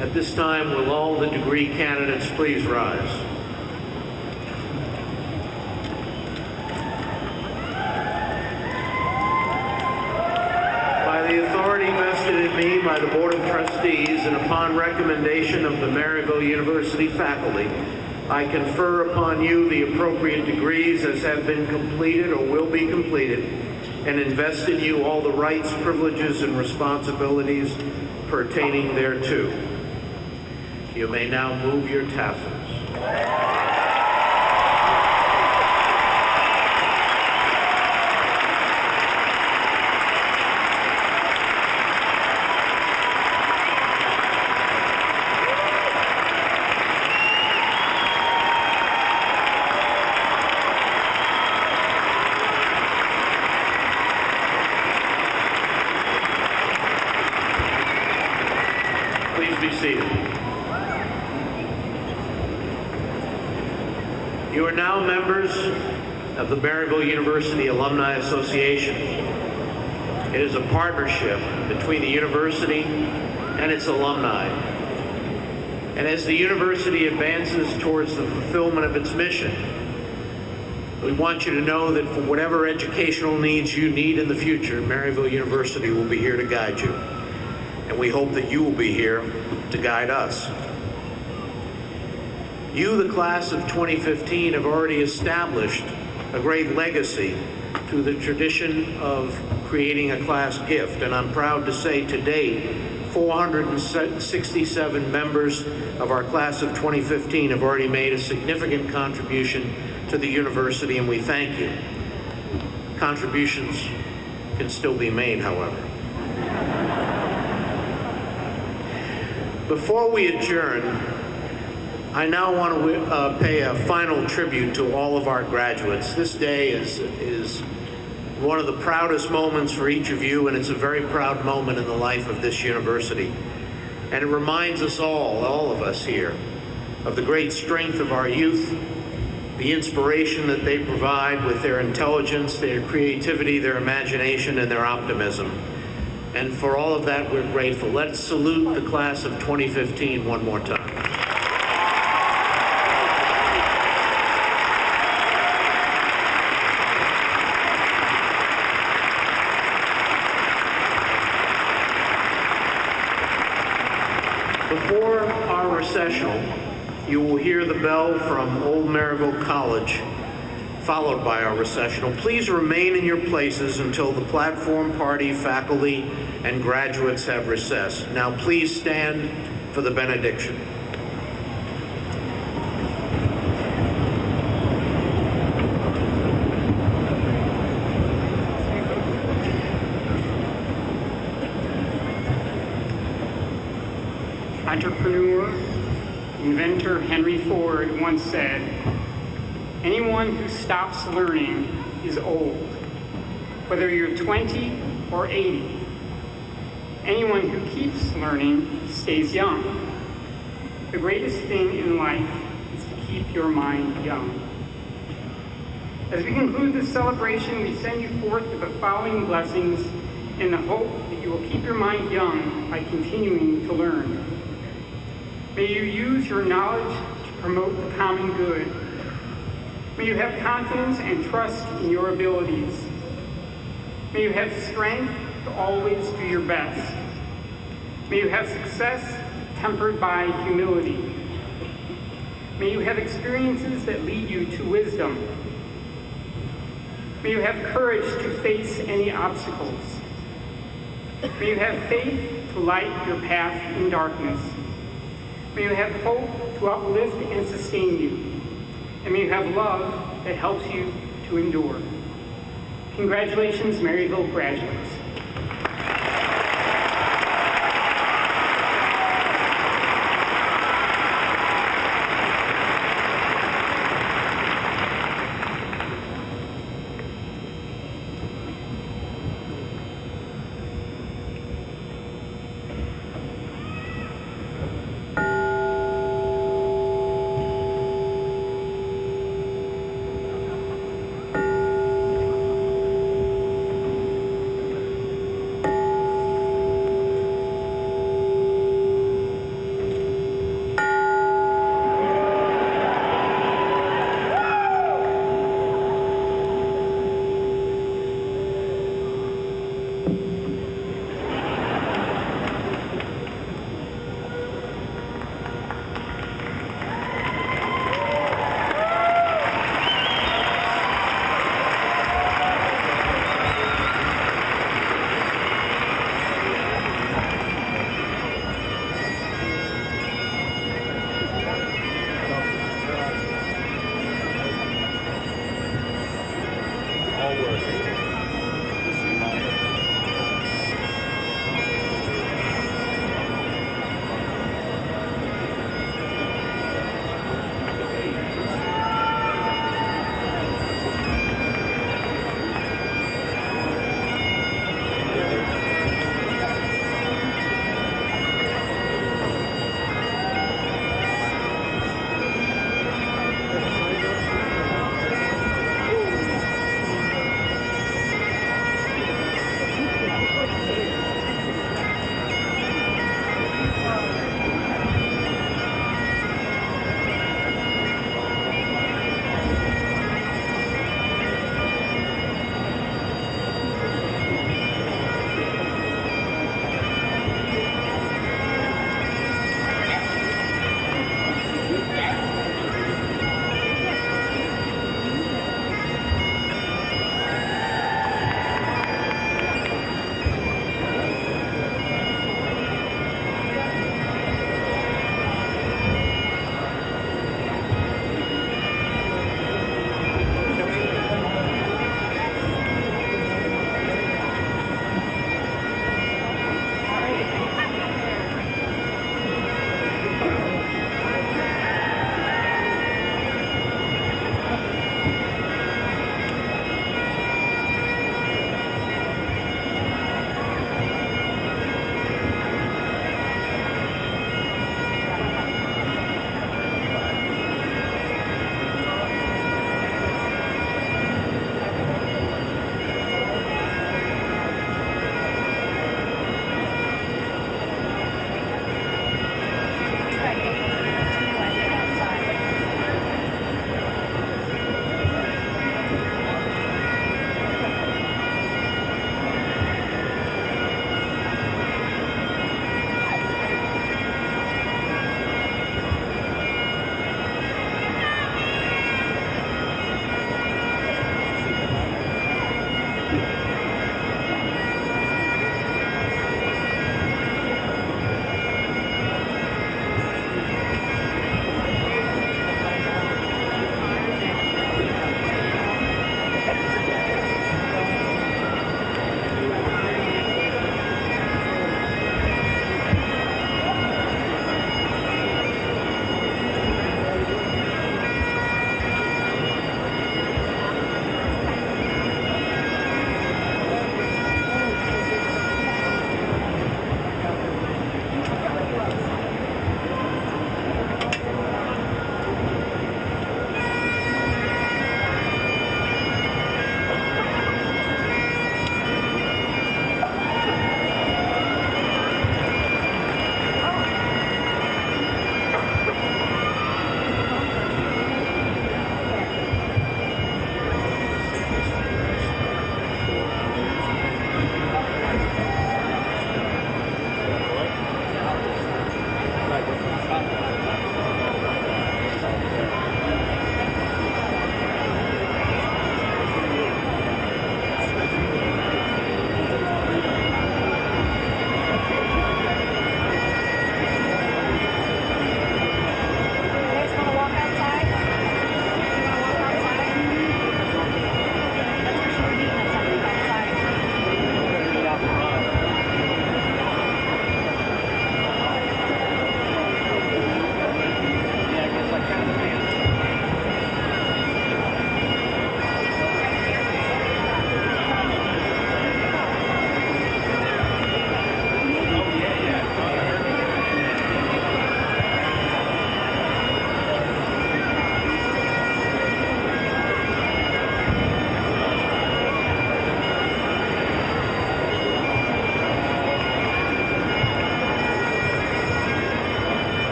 At this time, will all the degree candidates please rise? By the authority vested in me by the Board of Trustees and upon recommendation of the Maryville University faculty, I confer upon you the appropriate degrees as have been completed or will be completed, and invest in you all the rights, privileges, and responsibilities pertaining thereto. You may now move your tassels. Please be seated. You are now members of the Maryville University Alumni Association. It is a partnership between the university and its alumni. And as the university advances towards the fulfillment of its mission, we want you to know that for whatever educational needs you need in the future, Maryville University will be here to guide you. And we hope that you will be here to guide us. You, the class of 2015, have already established a great legacy to the tradition of creating a class gift. And I'm proud to say to date, 467 members of our class of 2015 have already made a significant contribution to the university, and we thank you. Contributions can still be made, however. Before we adjourn, I now want to pay a final tribute to all of our graduates. This day is one of the proudest moments for each of you, and it's a very proud moment in the life of this university. And it reminds us all of us here, of the great strength of our youth, the inspiration that they provide with their intelligence, their creativity, their imagination, and their optimism. And for all of that, we're grateful. Let's salute the class of 2015 one more time. Before our recessional, you will hear the bell from Old Maryville College, followed by our recessional. Please remain in your places until the platform party, faculty, and graduates have recessed. Now please stand for the benediction. Entrepreneur, inventor Henry Ford once said, "Anyone who stops learning is old, whether you're 20 or 80. Anyone who keeps learning stays young. The greatest thing in life is to keep your mind young." As we conclude this celebration, we send you forth with the following blessings in the hope that you will keep your mind young by continuing to learn. May you use your knowledge to promote the common good. May you have confidence and trust in your abilities. May you have strength to always do your best. May you have success tempered by humility. May you have experiences that lead you to wisdom. May you have courage to face any obstacles. May you have faith to light your path in darkness. May you have hope to uplift and sustain you. And may you have love that helps you to endure. Congratulations, Maryville graduates.